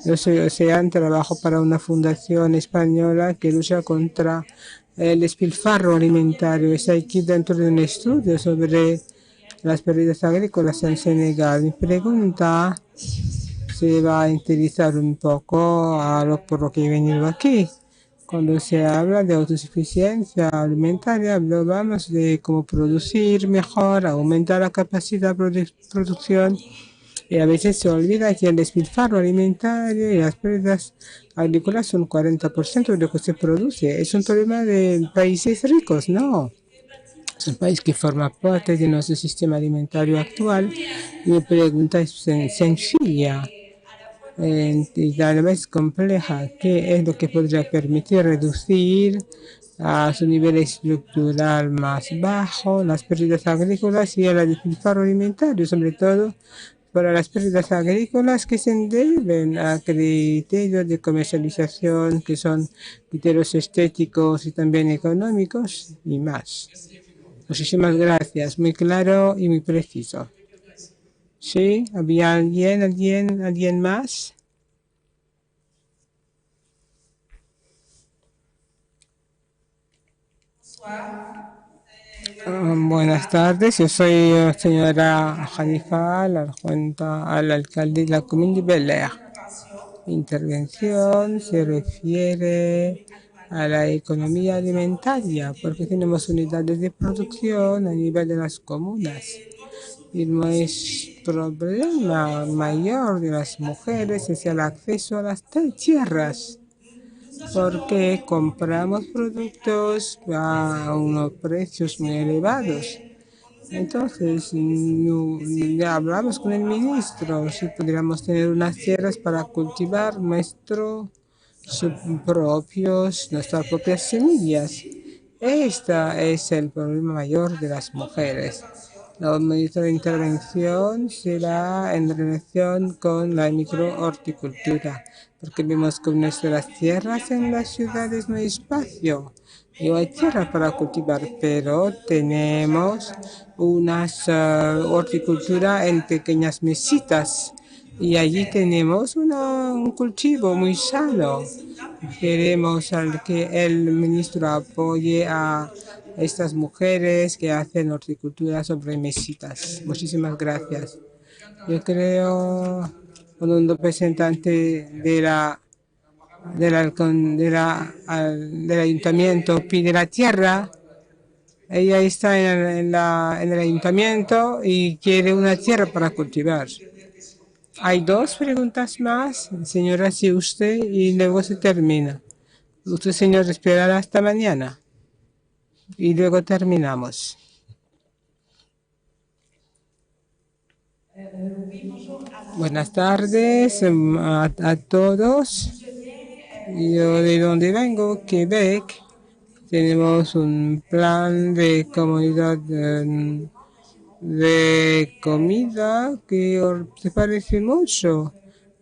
Yo soy Ocean, trabajo para una fundación española que lucha contra el despilfarro alimentario. Está aquí dentro de un estudio sobre las pérdidas agrícolas en Senegal. Mi pregunta se va a interesar un poco por lo que he venido aquí. Cuando se habla de autosuficiencia alimentaria, hablamos de cómo producir mejor, aumentar la capacidad de producción, y a veces se olvida que el despilfarro alimentario y las pérdidas agrícolas son 40% de lo que se produce. Es un problema de países ricos, ¿no? Es un país que forma parte de nuestro sistema alimentario actual. Y mi pregunta es sencilla y a la vez compleja. ¿Qué es lo que podría permitir reducir a su nivel estructural más bajo las pérdidas agrícolas y el despilfarro alimentario, sobre todo para las pérdidas agrícolas que se deben a criterios de comercialización, que son criterios estéticos y también económicos y más? Muchísimas gracias, muy claro y muy preciso. ¿Sí? ¿Había alguien más? Buenas tardes, yo soy señora Hanifa, la adjunta al alcalde de la Comuna de Bel Air. Mi intervención se refiere a la economía alimentaria, porque tenemos unidades de producción a nivel de las comunas. Y nuestro problema mayor de las mujeres es el acceso a las tierras, porque compramos productos a unos precios muy elevados. Entonces, ya hablamos con el ministro si pudiéramos tener unas tierras para cultivar nuestras propias semillas. Este es el problema mayor de las mujeres. Nuestra intervención será en relación con la microhorticultura, porque vemos que en nuestras tierras en las ciudades no hay espacio, no hay tierra para cultivar, pero tenemos unas horticultura en pequeñas mesitas y allí tenemos un cultivo muy sano. Queremos que el ministro apoye a estas mujeres que hacen horticultura sobre mesitas. Muchísimas gracias. Yo creo con un representante del ayuntamiento pide la tierra. Ella está en el ayuntamiento y quiere una tierra para cultivar. Hay dos preguntas más, señora, si usted, y luego se termina. Usted, señor, esperará hasta mañana y luego terminamos. Buenas tardes a todos. Yo de donde vengo, Quebec, tenemos un plan de comunidad de comida que se parece mucho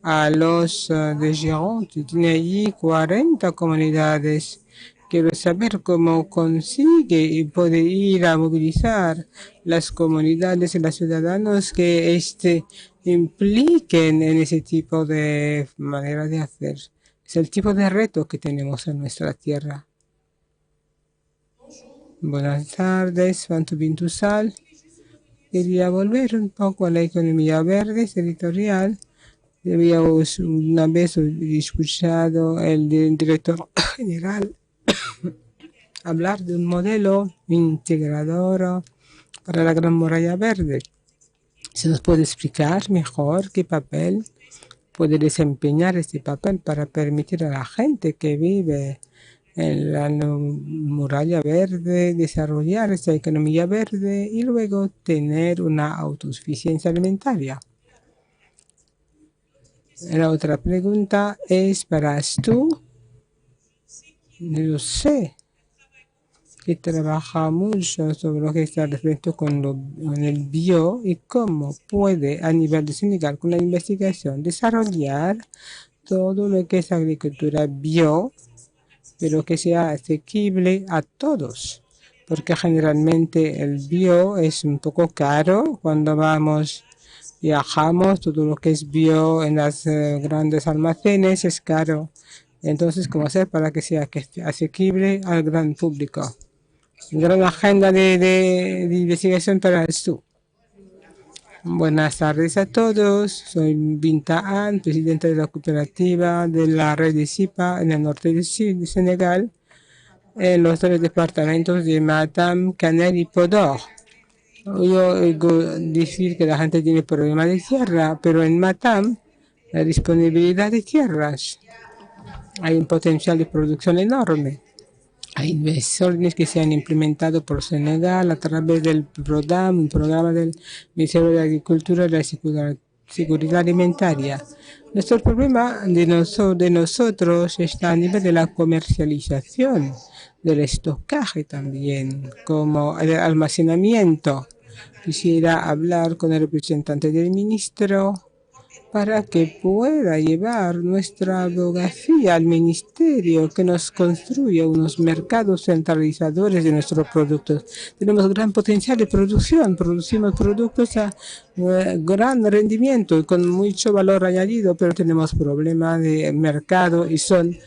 a los de Gironde. Tiene allí 40 comunidades. Quiero saber cómo consigue y puede ir a movilizar las comunidades y los ciudadanos que impliquen en ese tipo de manera de hacer. Es el tipo de reto que tenemos en nuestra tierra. Buenas tardes, Fantu Bintusal. Quería volver un poco a la economía verde territorial. Había una vez escuchado el director general hablar de un modelo integrador para la Gran Muralla Verde. ¿Se nos puede explicar mejor qué papel puede desempeñar este papel para permitir a la gente que vive en la muralla verde desarrollar esta economía verde y luego tener una autosuficiencia alimentaria? La otra pregunta es para tú. Yo sé que trabaja mucho sobre lo que está respecto con el bio y cómo puede a nivel de Senegal con la investigación desarrollar todo lo que es agricultura bio, pero que sea asequible a todos, porque generalmente el bio es un poco caro cuando viajamos, todo lo que es bio en las grandes almacenes es caro. Entonces, ¿cómo hacer para que sea asequible al gran público? Gran agenda de investigación para esto. Buenas tardes a todos. Soy Binta Ann, presidenta de la cooperativa de la red de SIPA en el norte de Senegal, en los tres departamentos de Matam, Canel y Podor. Yo oigo decir que la gente tiene problemas de tierra, pero en Matam la disponibilidad de tierras hay un potencial de producción enorme. Hay inversiones que se han implementado por Senegal a través del PRODAM, un programa del Ministerio de Agricultura y la Seguridad Alimentaria. Nuestro problema de nosotros está a nivel de la comercialización, del estocaje también, como el almacenamiento. Quisiera hablar con el representante del ministro para que pueda llevar nuestra abogacía al ministerio, que nos construya unos mercados centralizadores de nuestros productos. Tenemos gran potencial de producción, producimos productos a gran rendimiento y con mucho valor añadido, pero tenemos problemas de mercado y son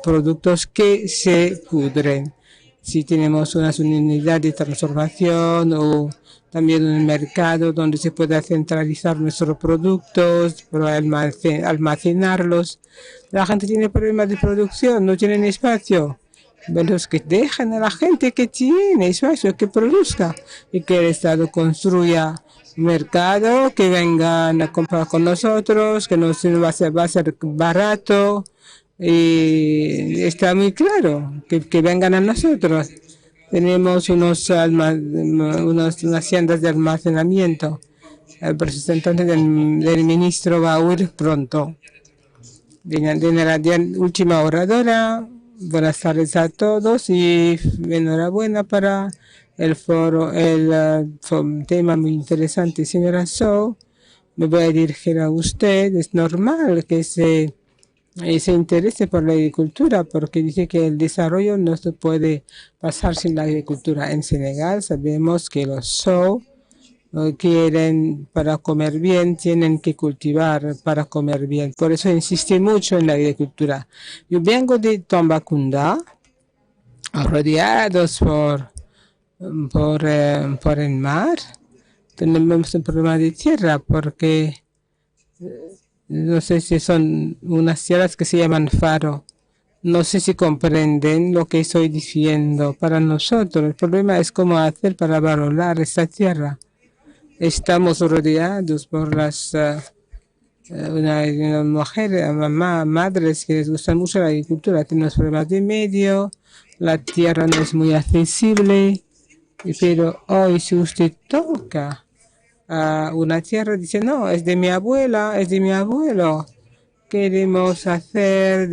productos que se pudren. Si tenemos una unidad de transformación o también un mercado donde se pueda centralizar nuestros productos, para almacenarlos. La gente tiene problemas de producción, no tienen espacio. Los que dejan a la gente que tiene espacio, que produzca y que el Estado construya un mercado, que vengan a comprar con nosotros, que nos va a ser barato. Y está muy claro que vengan a nosotros. Tenemos unas haciendas de almacenamiento. El representante del ministro va a huir pronto. De la última oradora, buenas tardes a todos y enhorabuena para el foro, fue un tema muy interesante. Señora So, me voy a dirigir a usted. Es normal que se interese por la agricultura, porque dice que el desarrollo no se puede pasar sin la agricultura. En Senegal sabemos que los So quieren para comer bien, tienen que cultivar para comer bien. Por eso insiste mucho en la agricultura. Yo vengo de Tambacounda, rodeados por el mar. Tenemos un problema de tierra porque no sé si son unas tierras que se llaman faro. No sé si comprenden lo que estoy diciendo. Para nosotros el problema es cómo hacer para valorar esta tierra. Estamos rodeados por una mujer, madres que les gusta mucho la agricultura. Tenemos problemas de medio, la tierra no es muy accesible, pero hoy si usted toca a una tierra, dice, no, es de mi abuela, es de mi abuelo. Queremos hacer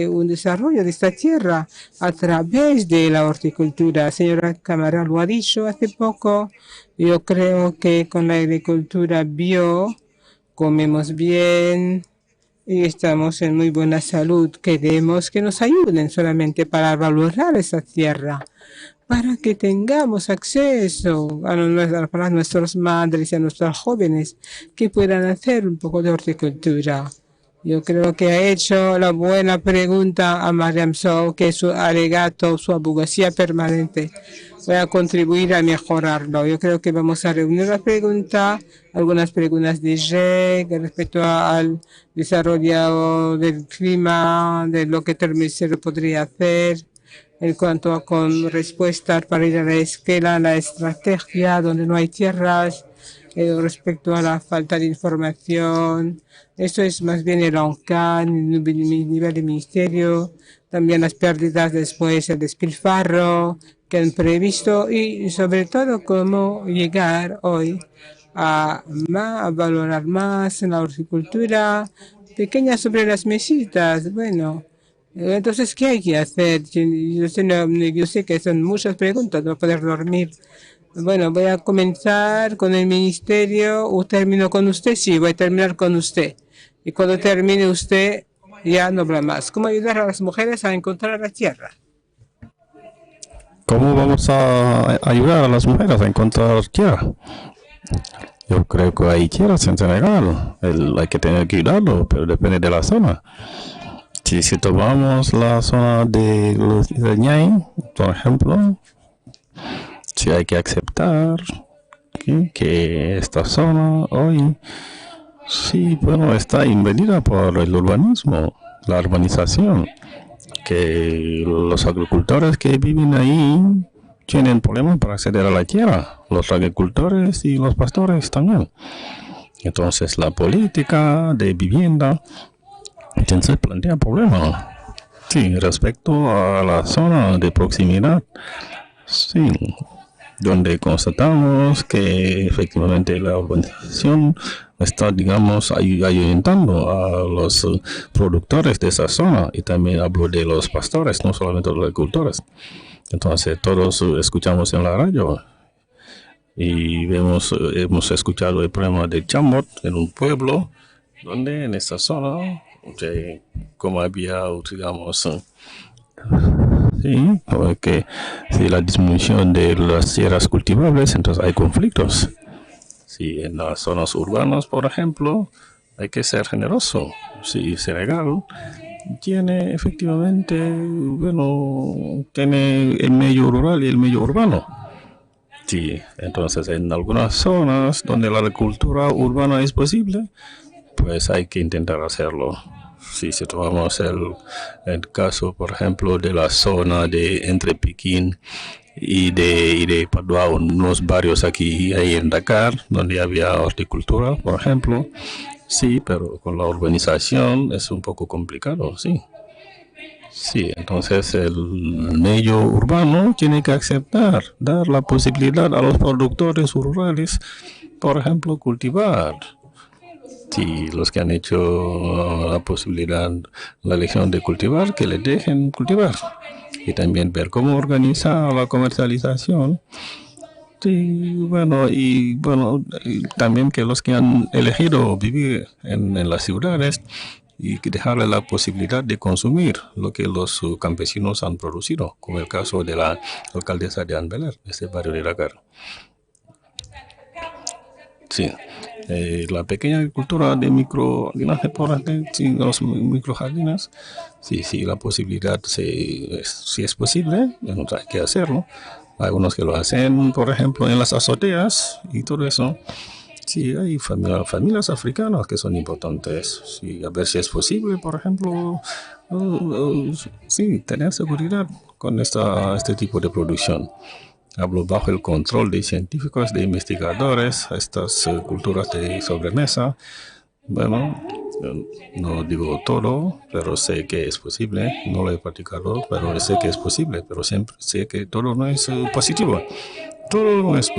un desarrollo de esta tierra a través de la horticultura. Señora Cámara lo ha dicho hace poco. Yo creo que con la agricultura bio comemos bien y estamos en muy buena salud. Queremos que nos ayuden solamente para valorar esa tierra, para que tengamos acceso para nuestras madres y a nuestros jóvenes que puedan hacer un poco de horticultura. Yo creo que ha hecho la buena pregunta a Mariam Sow, que su alegato, su abogacía permanente va a contribuir a mejorarlo. Yo creo que vamos a reunir la pregunta, algunas preguntas de JEC respecto al desarrollo del clima, de lo que tercero podría hacer, en cuanto a con respuestas para ir a la escuela, la estrategia donde no hay tierras, respecto a la falta de información. Esto es más bien el ONCAN, el nivel de ministerio, también las pérdidas después, el despilfarro que han previsto y sobre todo cómo llegar hoy a valorar más en la horticultura pequeña sobre las mesitas. Bueno, entonces, ¿qué hay que hacer? Yo sé que son muchas preguntas, no poder dormir. Bueno, voy a comenzar con el ministerio o termino con usted. Sí, voy a terminar con usted. Y cuando termine usted, ya no habla más. ¿Cómo ayudar a las mujeres a encontrar la tierra? ¿Cómo vamos a ayudar a las mujeres a encontrar tierra? Yo creo que hay tierras en Senegal. Hay que tener que ayudarlo, pero depende de la zona. Si tomamos la zona de Ñay, por ejemplo, sí hay que aceptar que esta zona hoy sí, bueno, está invadida por el urbanismo, la urbanización, que los agricultores que viven ahí tienen problemas para acceder a la tierra, los agricultores y los pastores también. Entonces la política de vivienda entonces plantea problemas. Sí, respecto a la zona de proximidad, sí, donde constatamos que efectivamente la urbanización está, digamos, ayudando a los productores de esa zona, y también hablo de los pastores, no solamente los agricultores. Entonces todos escuchamos en la radio y hemos escuchado el problema de Chambot en un pueblo donde en esta zona, como había, digamos, sí, porque si la disminución de las tierras cultivables, entonces hay conflictos. Si en las zonas urbanas, por ejemplo, hay que ser generoso. Si Senegal tiene efectivamente, bueno, tiene el medio rural y el medio urbano. Sí, entonces en algunas zonas donde la agricultura urbana es posible, pues hay que intentar hacerlo. Si tomamos el caso, por ejemplo, de la zona de entre Pekín y de Padua, unos barrios aquí ahí en Dakar, donde había horticultura, por ejemplo, sí, pero con la urbanización es un poco complicado, sí. Sí, entonces el medio urbano tiene que aceptar, dar la posibilidad a los productores rurales, por ejemplo, cultivar. Sí, los que han hecho la posibilidad, la elección de cultivar, que les dejen cultivar. y también ver cómo organizar la comercialización. Sí, bueno, y también que los que han elegido vivir en las ciudades y que dejarle la posibilidad de consumir lo que los campesinos han producido, como el caso de la alcaldesa de Anbeler, de este barrio de Dakar. Sí, la pequeña agricultura de microjardines, sí, los microjardines, sí, la posibilidad, si es posible, bueno, hay que hacerlo. Hay unos que lo hacen, por ejemplo, en las azoteas y todo eso. Sí, hay familias africanas que son importantes. Sí, a ver si es posible, por ejemplo, sí, tener seguridad con este tipo de producción. Hablo bajo el control de científicos, de investigadores, estas culturas de sobremesa. Bueno, no digo todo, pero sé que es posible. No lo he practicado, pero sé que es posible. Pero siempre sé que todo no es positivo. Todo no es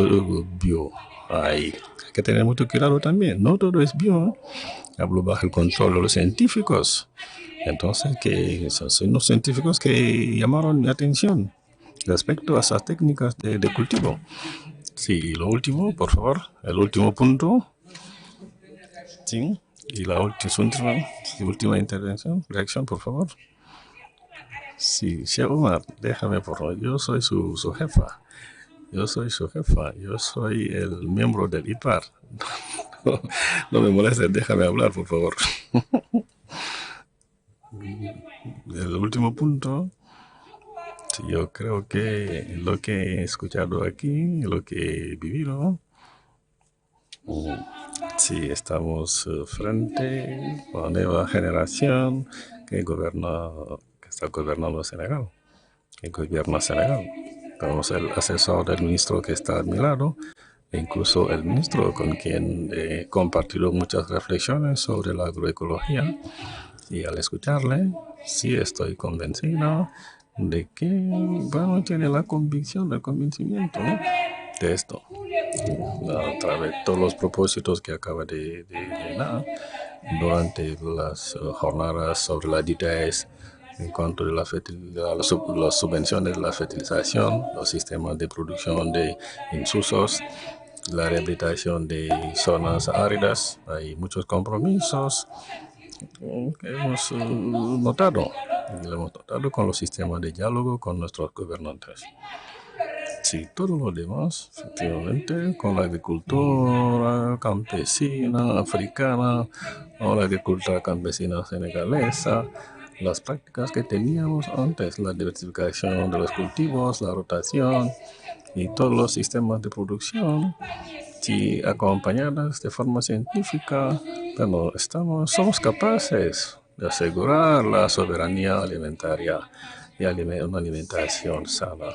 bio. Hay que tener mucho cuidado también. No todo es bio. Hablo bajo el control de los científicos. Entonces, que son los científicos que llamaron mi atención respecto a esas técnicas de cultivo. Sí, lo último, por favor, el último punto. Sí, y la última intervención, reacción, por favor. Sí, Sheikh Umar, déjame, por favor, yo soy su jefa. Yo soy su jefa, yo soy el miembro del IPAR. No me molestes, déjame hablar, por favor. El último punto. Sí, yo creo que lo que he escuchado aquí, lo que he vivido, sí, estamos frente a una nueva generación que está gobernando Senegal, que gobierna Senegal. Tenemos el asesor del ministro que está a mi lado, e incluso el ministro con quien he compartido muchas reflexiones sobre la agroecología. Y al escucharle, sí estoy convencido de que, bueno, tiene la convicción, el convencimiento, ¿no?, de esto. A través de todos los propósitos que acaba de dar durante las jornadas sobre la DITES, en cuanto a las subvenciones de la fertilización, los sistemas de producción de insusos, la rehabilitación de zonas áridas. Hay muchos compromisos que hemos notado. Y lo hemos notado con los sistemas de diálogo con nuestros gobernantes. Sí, todo lo demás, efectivamente, con la agricultura campesina africana o la agricultura campesina senegalesa, las prácticas que teníamos antes, la diversificación de los cultivos, la rotación y todos los sistemas de producción, sí, acompañadas de forma científica, pero somos capaces de asegurar la soberanía alimentaria y una alimentación sana.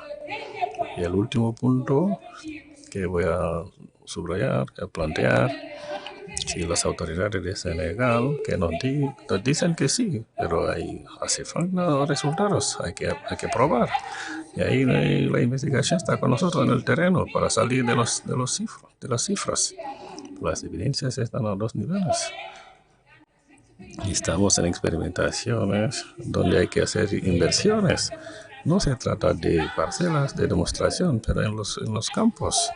Y el último punto que voy a subrayar, a plantear, si las autoridades de Senegal que nos dicen que sí, pero hace falta resultados, hay que probar. Y ahí la investigación está con nosotros en el terreno para salir de las cifras. Las evidencias están a dos niveles. Y estamos en experimentaciones donde hay que hacer inversiones. No se trata de parcelas de demostración, pero en los campos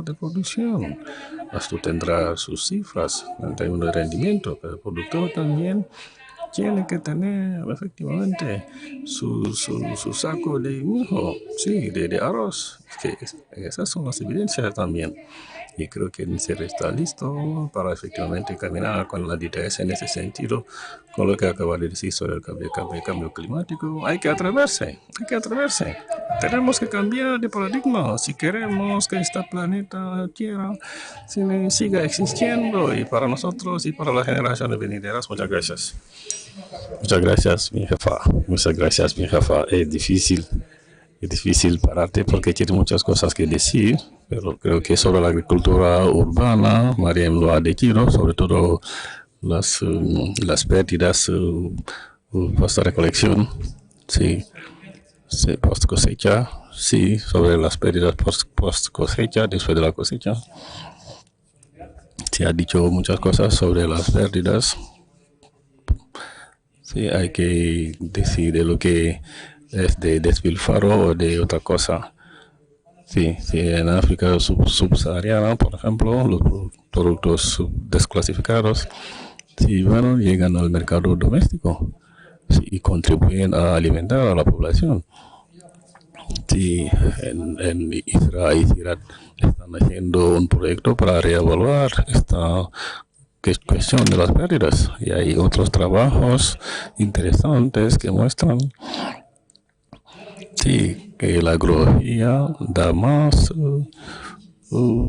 de producción. Pues tú tendrás sus cifras en términos de rendimiento, pero el productor también tiene que tener efectivamente su saco de mijo, sí, de arroz. Esas son las evidencias también. Y creo que el ministerio está listo para efectivamente caminar con la DTS en ese sentido, con lo que acaba de decir sobre el cambio climático. Hay que atreverse. Tenemos que cambiar de paradigma si queremos que este planeta Tierra siga existiendo, y para nosotros y para las generaciones venideras. Muchas gracias. Muchas gracias, mi jefa. Es difícil pararte porque tiene muchas cosas que decir, pero creo que sobre la agricultura urbana, Mariam lo ha dicho, sobre todo las pérdidas post recolección, sí, post cosecha, sí, sobre las pérdidas post cosecha, después de la cosecha. Se ha dicho muchas cosas sobre las pérdidas. Sí, hay que decir de lo que es de despilfarro o de otra cosa. Sí, sí, en África subsahariana, por ejemplo, los productos desclasificados, sí, bueno, llegan al mercado doméstico, sí, y contribuyen a alimentar a la población. Sí, en Israel están haciendo un proyecto para reevaluar esta cuestión de las pérdidas, y hay otros trabajos interesantes que muestran, sí, que la agroecología da más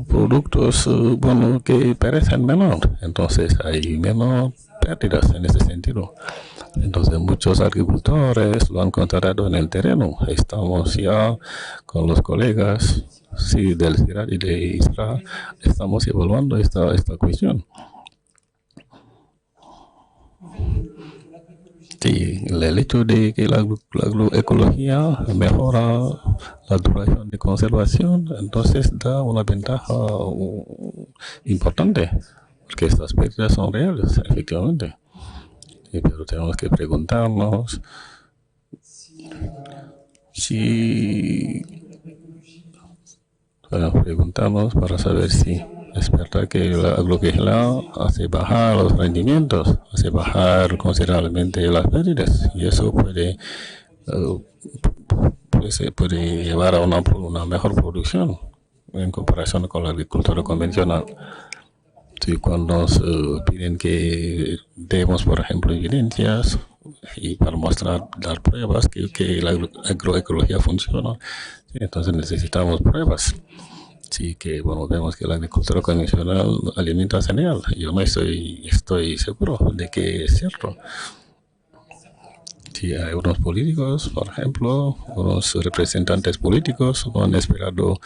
productos bueno, que perecen menos, entonces hay menos pérdidas en ese sentido. Entonces muchos agricultores lo han contratado en el terreno. Estamos ya con los colegas, sí, del CIRAD y de Israel, estamos evaluando esta cuestión. Sí, el hecho de que la agroecología mejora la duración de conservación, entonces da una ventaja importante, porque estas pérdidas son reales, efectivamente. Pero tenemos que preguntarnos para saber si es verdad que la agroecología hace bajar los rendimientos, hace bajar considerablemente las pérdidas, y eso puede llevar a una mejor producción en comparación con la agricultura convencional. Sí, cuando nos piden que demos, por ejemplo, evidencias y para dar pruebas que la agroecología funciona, sí, entonces necesitamos pruebas. Sí, que bueno, vemos que la agricultura convencional alimenta cereal. Yo no estoy seguro de que es cierto. Sí, hay unos políticos, por ejemplo, unos representantes políticos no han esperado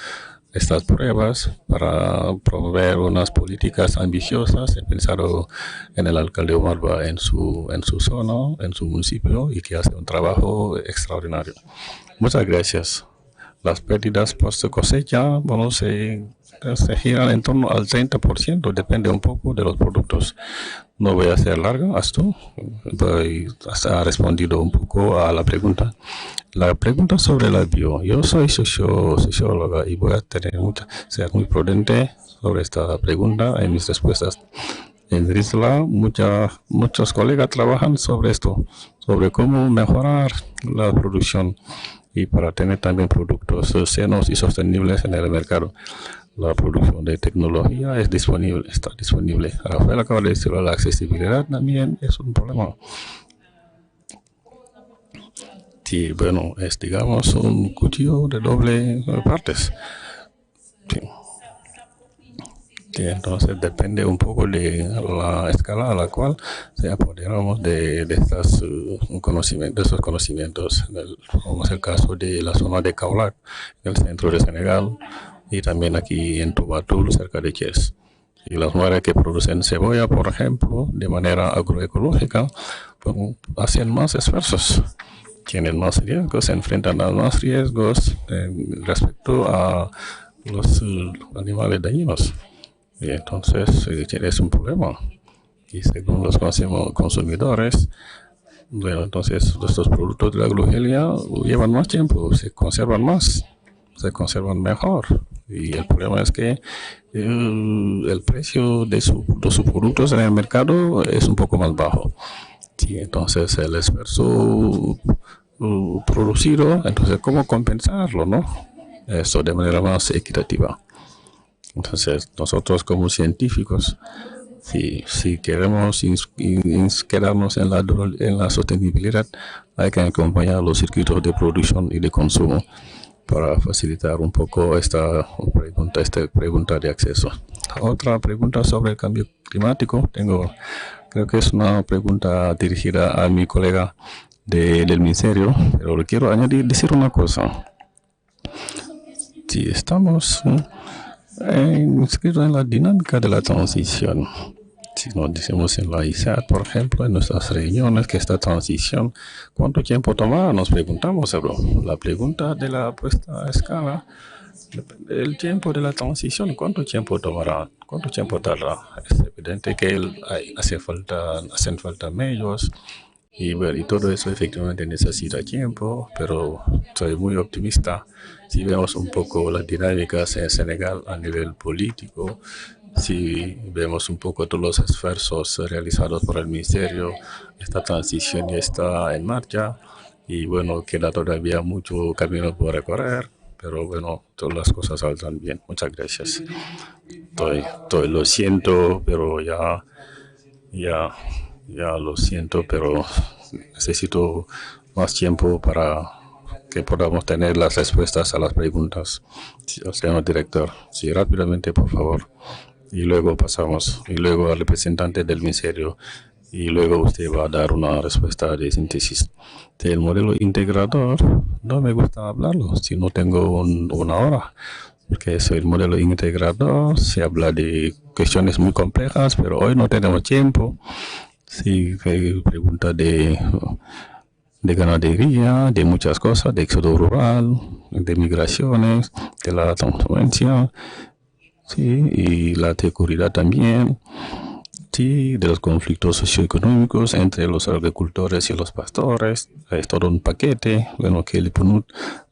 estas pruebas para promover unas políticas ambiciosas. He pensado en el alcalde Omarba en su zona, en su municipio, y que hace un trabajo extraordinario. Muchas gracias. Las pérdidas post cosecha, bueno, se giran en torno al 30%, depende un poco de los productos. No voy a hacer larga, hasta ha respondido un poco a la pregunta. La pregunta sobre la bio. Yo soy socióloga y voy a ser muy prudente sobre esta pregunta en mis respuestas. En Risla, muchos colegas trabajan sobre esto, sobre cómo mejorar la producción y para tener también productos sanos y sostenibles en el mercado. La producción de tecnología está disponible. Rafael acaba de decir, la accesibilidad también es un problema. Sí, bueno, es, digamos, un cuchillo de doble partes. Sí. Sí, entonces depende un poco de la escala a la cual se apoderamos de estos conocimientos. Como es el caso de la zona de Kaolack, en el centro de Senegal, y también aquí en Tubatul, cerca de Thiès. Y las mujeres que producen cebolla, por ejemplo, de manera agroecológica, pues, hacen más esfuerzos, tienen más riesgos, se enfrentan a más riesgos respecto a los animales dañinos. Y entonces es un problema. Y según los consumidores, bueno, entonces estos productos de la agroecología llevan más tiempo, se conservan mejor. Y el problema es que el precio de sus productos en el mercado es un poco más bajo. Sí, entonces el esfuerzo producido, entonces ¿cómo compensarlo, no? Eso de manera más equitativa. Entonces nosotros como científicos, si queremos quedarnos en la sostenibilidad, hay que acompañar los circuitos de producción y de consumo para facilitar un poco esta pregunta de acceso. Otra pregunta sobre el cambio climático, creo que es una pregunta dirigida a mi colega del ministerio, pero le quiero decir una cosa. Si estamos inscritos en la dinámica de la transición, si nos decimos en la ISAT, por ejemplo, en nuestras reuniones, que esta transición, ¿cuánto tiempo tomará? Nos preguntamos, la pregunta de la puesta a escala, el tiempo de la transición, ¿cuánto tiempo tomará? ¿Cuánto tiempo tardará? Es evidente que hacen falta medios Y bueno, y todo eso efectivamente necesita tiempo, pero soy muy optimista. Si vemos un poco las dinámicas en Senegal a nivel político, si vemos un poco todos los esfuerzos realizados por el ministerio, esta transición ya está en marcha y bueno, queda todavía mucho camino por recorrer, pero bueno, todas las cosas saldrán bien. Muchas gracias. Lo siento, pero ya, ya lo siento, pero necesito más tiempo para que podamos tener las respuestas a las preguntas. Sí, señor director, sí, rápidamente, por favor. Y luego pasamos, y luego al representante del ministerio, y luego usted va a dar una respuesta de síntesis. Del modelo integrador, no me gusta hablarlo si no tengo una hora, porque es el modelo integrador, se habla de cuestiones muy complejas, pero hoy no tenemos tiempo. Sí, hay preguntas de ganadería, de muchas cosas, de éxodo rural, de migraciones, de la transhumancia, sí, y la seguridad también, sí, de los conflictos socioeconómicos entre los agricultores y los pastores. Es todo un paquete, bueno, que el PNUD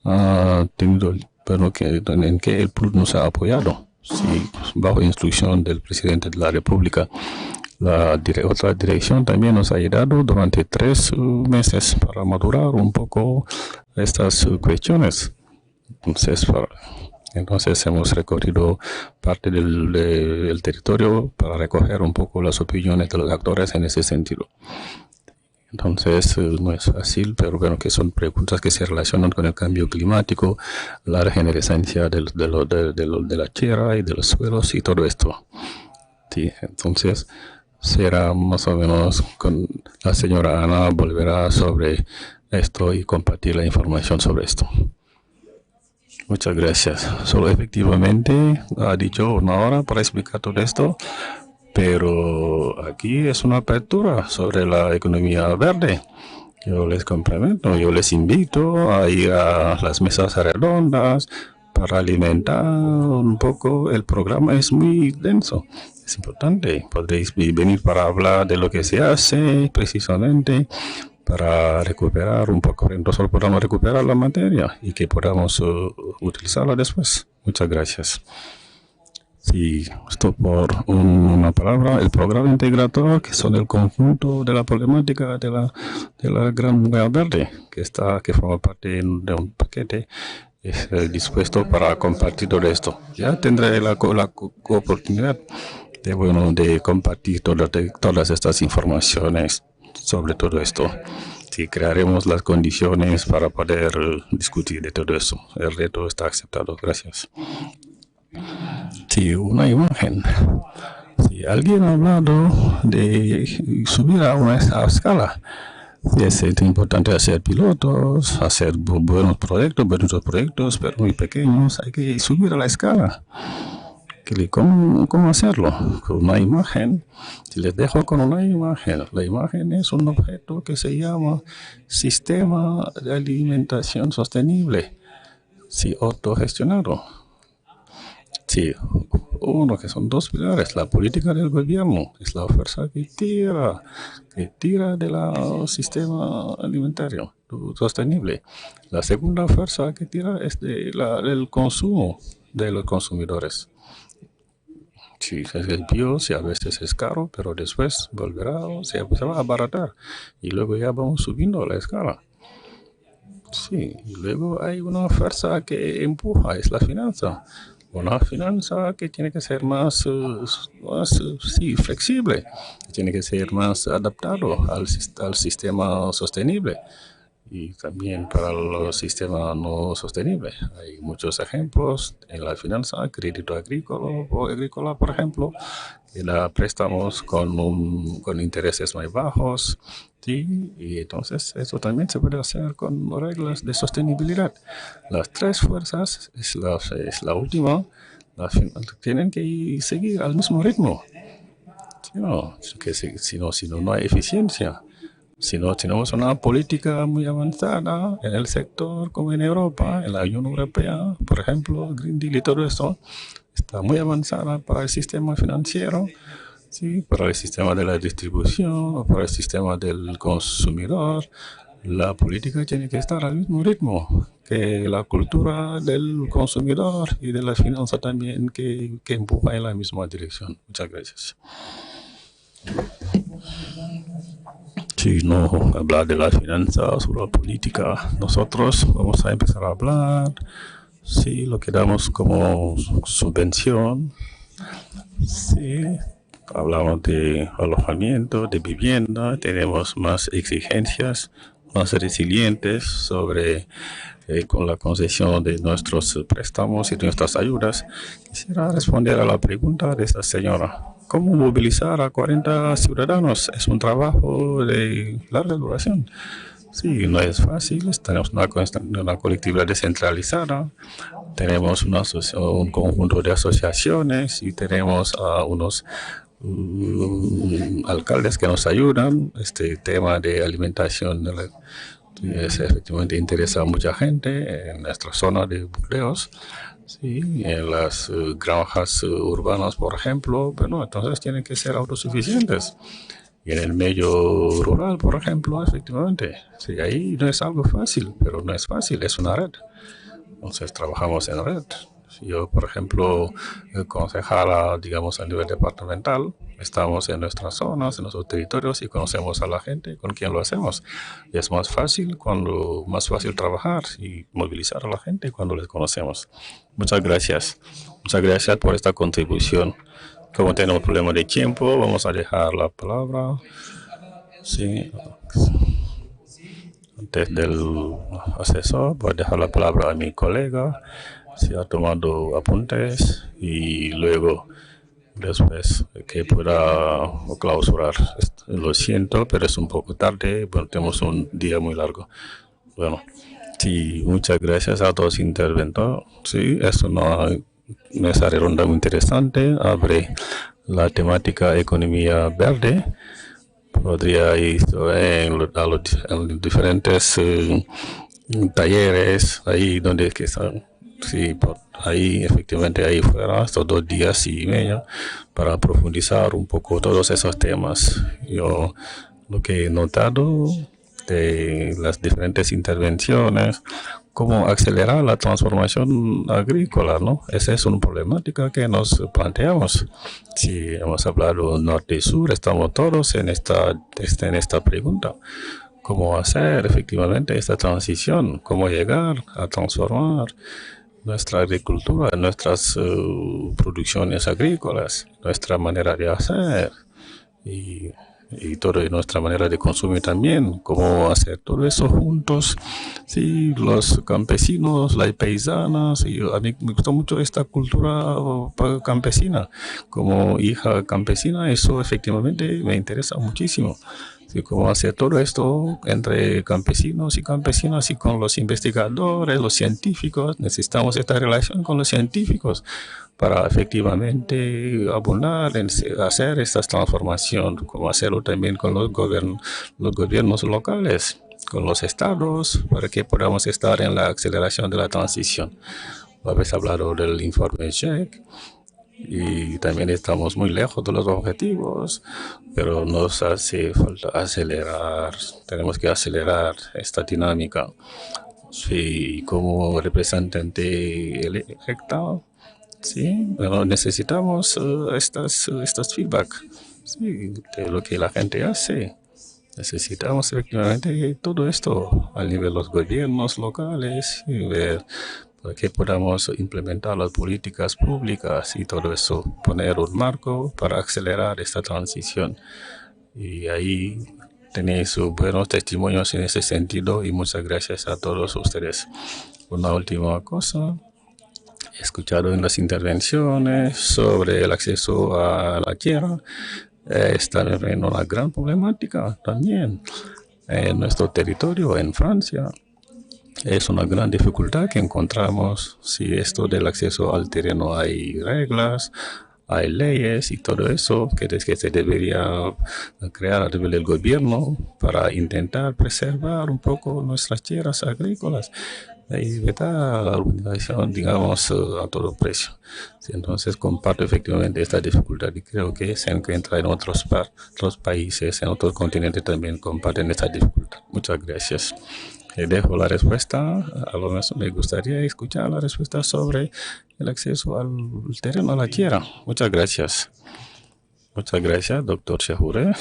ha tenido, bueno, en que el PNUD nos ha apoyado, sí, bajo instrucción del presidente de la República. La otra dirección también nos ha ayudado durante 3 meses para madurar un poco estas cuestiones. Entonces hemos recorrido parte del territorio para recoger un poco las opiniones de los actores en ese sentido. Entonces no es fácil, pero bueno, que son preguntas que se relacionan con el cambio climático, la regeneracencia de la tierra y de los suelos y todo esto. Sí, entonces será más o menos con la señora Ana volverá sobre esto y compartir la información sobre esto. Muchas gracias. Solo efectivamente ha dicho una hora para explicar todo esto, pero aquí es una apertura sobre la economía verde. Yo les complemento, yo les invito a ir a las mesas redondas para alimentar un poco. El programa es muy denso. Es importante, podréis venir para hablar de lo que se hace precisamente para recuperar un poco, nosotros podamos recuperar la materia y que podamos utilizarla después. Muchas gracias. Sí, esto por una palabra, el programa integrador, que son el conjunto de la problemática de la Gran Mujer Verde, que forma parte de un paquete dispuesto para compartir todo esto. Ya tendré la oportunidad de compartir todas estas informaciones sobre todo esto. Sí, crearemos las condiciones para poder discutir de todo eso. El reto está aceptado. Gracias. Sí, una imagen. Sí, alguien ha hablado de subir a una escala. Sí, es importante hacer pilotos, hacer buenos proyectos, pero muy pequeños. Hay que subir a la escala. ¿Cómo hacerlo? Con una imagen. Si les dejo con una imagen, la imagen es un objeto que se llama Sistema de Alimentación Sostenible, sí, autogestionado. Sí, uno que son 2 pilares. La política del gobierno es la fuerza que tira del sistema alimentario sostenible. La segunda fuerza que tira es del consumo de los consumidores. Sí, el bio, sí, a veces es caro, pero después se va a abaratar y luego ya vamos subiendo la escala. Sí, y luego hay una fuerza que empuja, es la finanza. Una finanza que tiene que ser más flexible, tiene que ser más adaptado al sistema sostenible. Y también para los sistemas no sostenibles. Hay muchos ejemplos en la finanza, crédito agrícola, por ejemplo, que da préstamos con intereses muy bajos, ¿sí? Y entonces eso también se puede hacer con reglas de sostenibilidad. Las 3 fuerzas, es la última, tienen que seguir al mismo ritmo. Si no, no hay eficiencia. Si no tenemos una política muy avanzada en el sector como en Europa, en la Unión Europea, por ejemplo, Green Deal y todo esto, está muy avanzada para el sistema financiero. Sí, para el sistema de la distribución o para el sistema del consumidor, la política tiene que estar al mismo ritmo que la cultura del consumidor y de la finanza también que empuja en la misma dirección. Muchas gracias. Si no hablar de las finanzas o la política, nosotros vamos a empezar a hablar, sí, lo que damos como subvención, sí, hablamos de alojamiento, de vivienda, tenemos más exigencias, más resilientes sobre con la concesión de nuestros préstamos y de nuestras ayudas. Quisiera responder a la pregunta de esta señora. ¿Cómo movilizar a 40 ciudadanos? Es un trabajo de larga duración. Sí, no es fácil. Tenemos una colectividad descentralizada, tenemos un conjunto de asociaciones y tenemos a unos alcaldes que nos ayudan. Este tema de alimentación efectivamente interesa a mucha gente en nuestra zona de Burdeos. Sí, en las granjas urbanas, por ejemplo, bueno, entonces tienen que ser autosuficientes. Y en el medio rural, por ejemplo, efectivamente, sí, ahí no es algo fácil, pero no es fácil, es una red. Entonces trabajamos en red. Yo, por ejemplo, concejala, digamos, a nivel departamental, estamos en nuestras zonas, en nuestros territorios y conocemos a la gente con quien lo hacemos. Y es más fácil trabajar y movilizar a la gente cuando les conocemos. Muchas gracias. Muchas gracias por esta contribución. Como tenemos problema de tiempo, vamos a dejar la palabra. Sí. Antes del asesor, voy a dejar la palabra a mi colega. Se ha tomado apuntes y luego, después que pueda clausurar. Lo siento, pero es un poco tarde. Bueno, tenemos un día muy largo. Bueno, sí, muchas gracias a todos los interventores. Sí, es una mesa redonda muy interesante. Abre la temática economía verde. Podría ir a los diferentes talleres ahí donde que están. Sí, ahí efectivamente ahí fuera estos 2 días y medio para profundizar un poco todos esos temas. Yo lo que he notado de las diferentes intervenciones, cómo acelerar la transformación agrícola, ¿no? Esa es una problemática que nos planteamos. Si hemos hablado norte y sur, estamos todos en esta pregunta. ¿Cómo hacer efectivamente esta transición? ¿Cómo llegar a transformar nuestra agricultura, nuestras producciones agrícolas, nuestra manera de hacer y toda nuestra manera de consumir también? ¿Cómo hacer todo eso juntos? Sí, los campesinos, las paisanas, y a mí me gusta mucho esta cultura campesina. Como hija campesina, eso efectivamente me interesa muchísimo. Sí, cómo hacer todo esto entre campesinos y campesinas y con los investigadores, los científicos. Necesitamos esta relación con los científicos para efectivamente abonar en hacer esta transformación, como hacerlo también con los gobiernos locales, con los estados, para que podamos estar en la aceleración de la transición. Habéis hablado del informe Check y también estamos muy lejos de los objetivos, pero nos hace falta acelerar, tenemos que acelerar esta dinámica. Sí, como representante electo, sí, pero necesitamos estas feedback, sí, de lo que la gente hace. Necesitamos efectivamente todo esto a nivel de los gobiernos locales y ver para que podamos implementar las políticas públicas y todo eso, poner un marco para acelerar esta transición. Y ahí tenéis buenos testimonios en ese sentido y muchas gracias a todos ustedes. Una última cosa. He escuchado en las intervenciones sobre el acceso a la tierra. Es también una gran problemática también en nuestro territorio, en Francia. Es una gran dificultad que encontramos. Si esto del acceso al terreno hay reglas, hay leyes y todo eso que se debería crear a nivel del gobierno para intentar preservar un poco nuestras tierras agrícolas. evitar la urbanización, digamos, a todo precio. Sí, entonces comparto efectivamente esta dificultad y creo que se encuentra en otros países, en otros continentes también comparten esta dificultad. Muchas gracias. Dejo la respuesta. A lo mejor me gustaría escuchar la respuesta sobre el acceso al terreno, a la tierra. Muchas gracias. Muchas gracias, doctor Shahure.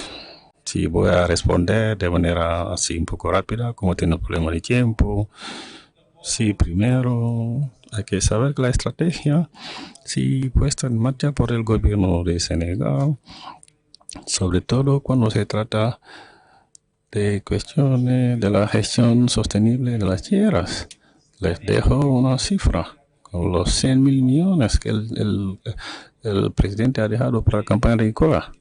Sí, voy a responder de manera así un poco rápida, como tengo problema de tiempo. Sí, primero hay que saber que la estrategia, sí, puesta en marcha por el gobierno de Senegal, sobre todo cuando se trata de cuestiones de la gestión sostenible de las tierras. Les dejo una cifra, con los 100.000 millones que el presidente ha dejado para la campaña agrícola.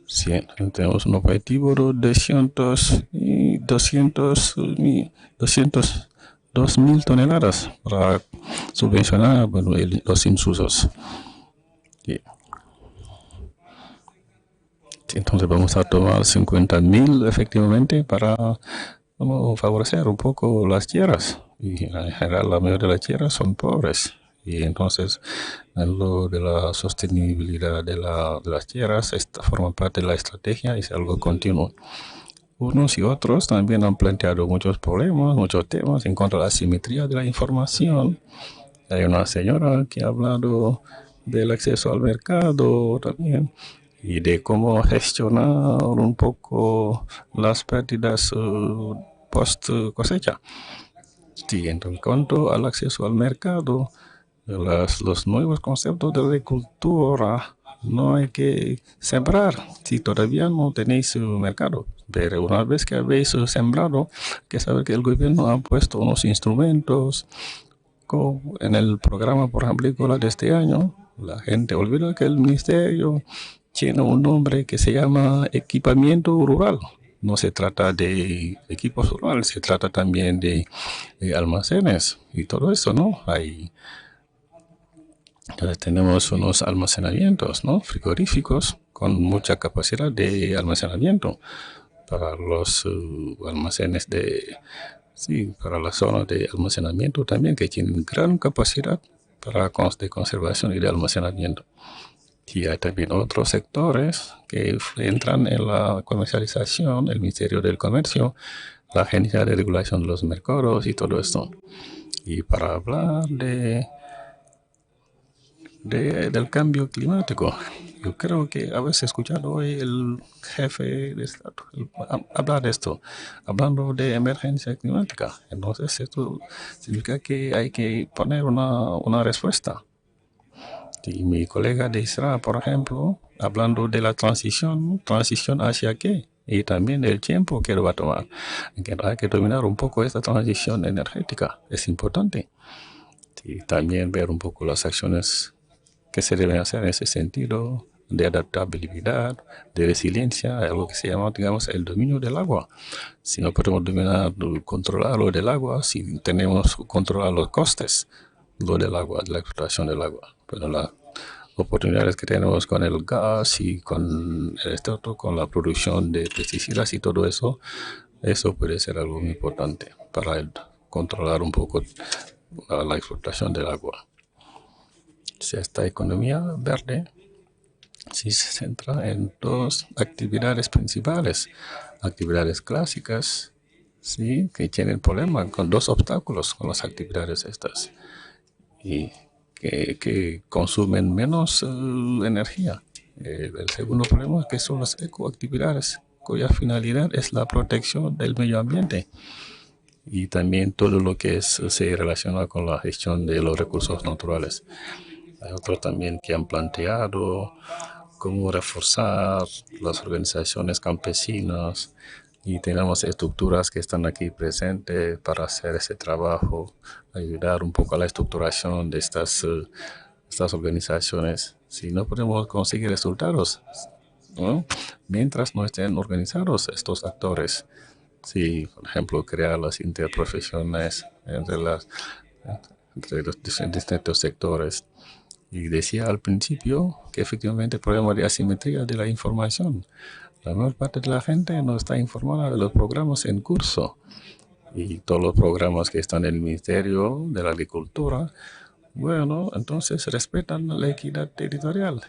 Sí, tenemos un objetivo de 202.000 toneladas para subvencionar los insumos. Sí. Entonces vamos a tomar 50.000 efectivamente para favorecer un poco las tierras. Y en general la mayoría de las tierras son pobres. Y entonces lo de la sostenibilidad de las tierras forma parte de la estrategia y es algo continuo. Unos y otros también han planteado muchos problemas, muchos temas en cuanto a la asimetría de la información. Hay una señora que ha hablado del acceso al mercado también y de cómo gestionar un poco las pérdidas post cosecha. Sí, en cuanto al acceso al mercado, los nuevos conceptos de agricultura no hay que sembrar si todavía no tenéis mercado. Pero una vez que habéis sembrado, hay que saber que el gobierno ha puesto unos instrumentos en el programa por agrícola de este año. La gente olvida que el ministerio tiene un nombre que se llama equipamiento rural. No se trata de equipos rurales, se trata también de almacenes y todo eso, ¿no? Entonces tenemos unos almacenamientos, ¿no? Frigoríficos con mucha capacidad de almacenamiento para los almacenes para las zonas de almacenamiento también que tienen gran capacidad de conservación y de almacenamiento. Y hay también otros sectores que entran en la comercialización, el Ministerio del Comercio, la Agencia de Regulación de los Mercados y todo esto. Y para hablar del cambio climático, yo creo que habéis escuchado hoy el jefe de Estado hablar de esto, hablando de emergencia climática. Entonces esto significa que hay que poner una respuesta. Y mi colega de Israel, por ejemplo, hablando de la transición hacia qué, y también el tiempo que lo va a tomar. Hay que dominar un poco esta transición energética, es importante. Y también ver un poco las acciones que se deben hacer en ese sentido de adaptabilidad, de resiliencia, algo que se llama, digamos, el dominio del agua. Si no podemos controlar lo del agua, si tenemos que controlar los costes, lo del agua, de la explotación del agua. Pero las oportunidades que tenemos con el gas y con con la producción de pesticidas y todo eso, eso puede ser algo muy importante para controlar un poco la explotación del agua. Esta economía verde sí se centra en dos actividades principales, actividades clásicas, sí, que tienen problemas con dos obstáculos con las actividades estas y que consumen menos energía. El segundo problema es que son las ecoactividades, cuya finalidad es la protección del medio ambiente y también todo lo que se relaciona con la gestión de los recursos naturales. Hay otros también que han planteado cómo reforzar las organizaciones campesinas y tenemos estructuras que están aquí presentes para hacer ese trabajo, ayudar un poco a la estructuración de estas organizaciones. Si no podemos conseguir resultados, ¿no? Mientras no estén organizados estos actores, si, por ejemplo, crear las interprofesiones entre los distintos sectores. Y decía al principio que efectivamente el problema de asimetría de la información. La mayor parte de la gente no está informada de los programas en curso. y todos los programas que están en el Ministerio de la Agricultura, bueno, entonces respetan la equidad territorial.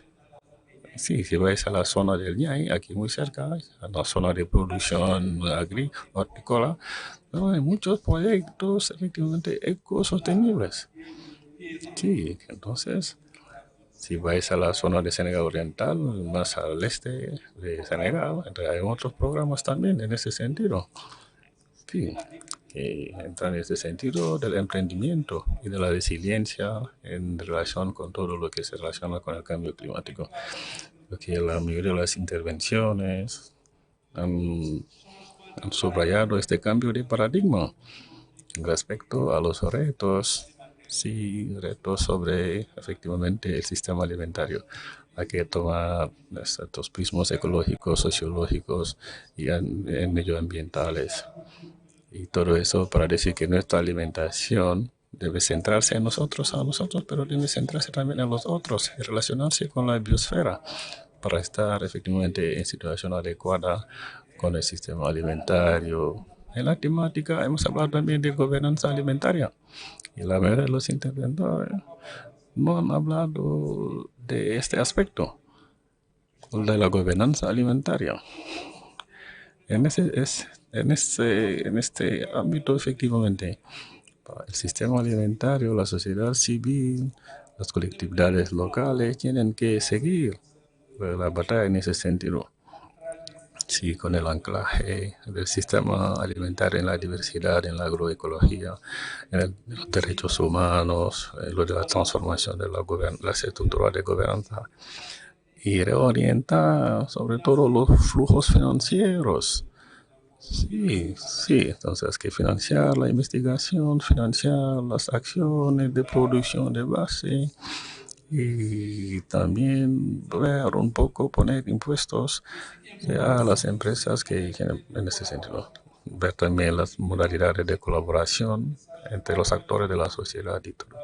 Sí, si vais a la zona del Ñay, aquí muy cerca, a la zona de producción hortícola, pero hay muchos proyectos efectivamente ecosostenibles. Sí, entonces, si vais a la zona de Senegal Oriental, más al este de Senegal, hay otros programas también en ese sentido. Sí, que entran en ese sentido del emprendimiento y de la resiliencia en relación con todo lo que se relaciona con el cambio climático. Porque la mayoría de las intervenciones han subrayado este cambio de paradigma respecto a los retos, sí, retos sobre efectivamente el sistema alimentario. Hay que tomar estos prismos ecológicos, sociológicos y medioambientales. Y todo eso para decir que nuestra alimentación debe centrarse en nosotros, pero debe centrarse también en los otros y relacionarse con la biosfera para estar efectivamente en situación adecuada con el sistema alimentario. En la temática hemos hablado también de gobernanza alimentaria y la mayoría de los interventores no han hablado de este aspecto, de la gobernanza alimentaria. En este ámbito, efectivamente, el sistema alimentario, la sociedad civil, las colectividades locales tienen que seguir la batalla en ese sentido. Sí, con el anclaje del sistema alimentario en la diversidad, en la agroecología, en los derechos humanos, lo de la transformación de las estructuras de gobernanza y reorienta sobre todo los flujos financieros. Sí, entonces que financiar la investigación, financiar las acciones de producción de base y también ver un poco, poner impuestos a las empresas que en ese sentido. Ver también las modalidades de colaboración entre los actores de la sociedad y todo.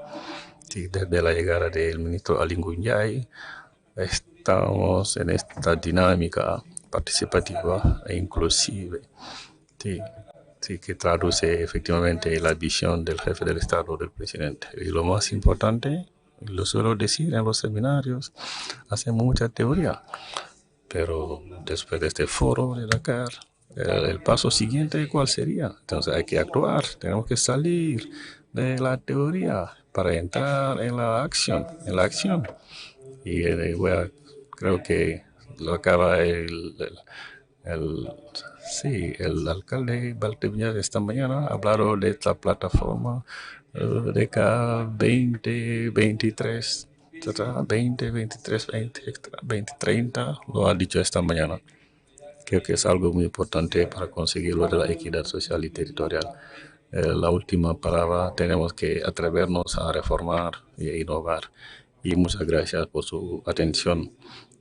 Sí, desde la llegada del ministro Ali Ngouille estamos en esta dinámica participativa e inclusive, sí, que traduce efectivamente la visión del jefe del Estado, del presidente. Y lo más importante, lo suelo decir en los seminarios, hace mucha teoría, pero después de este foro de Dakar, el paso siguiente, ¿cuál sería? Entonces hay que actuar, tenemos que salir de la teoría para entrar en la acción, Y creo que lo acaba el alcalde Valteviñas esta mañana hablaron de esta plataforma de cada 2023, 2023, 2030, lo ha dicho esta mañana. Creo que es algo muy importante para conseguir lo de la equidad social y territorial. La última palabra, tenemos que atrevernos a reformar e innovar. Y muchas gracias por su atención.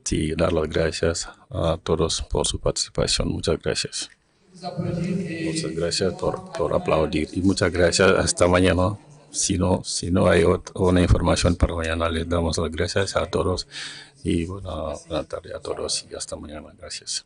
Sí, dar las gracias a todos por su participación. Muchas gracias. Muchas gracias por aplaudir y muchas gracias hasta mañana. Si no hay una información para mañana, les damos las gracias a todos y buena tarde a todos y hasta mañana. Gracias.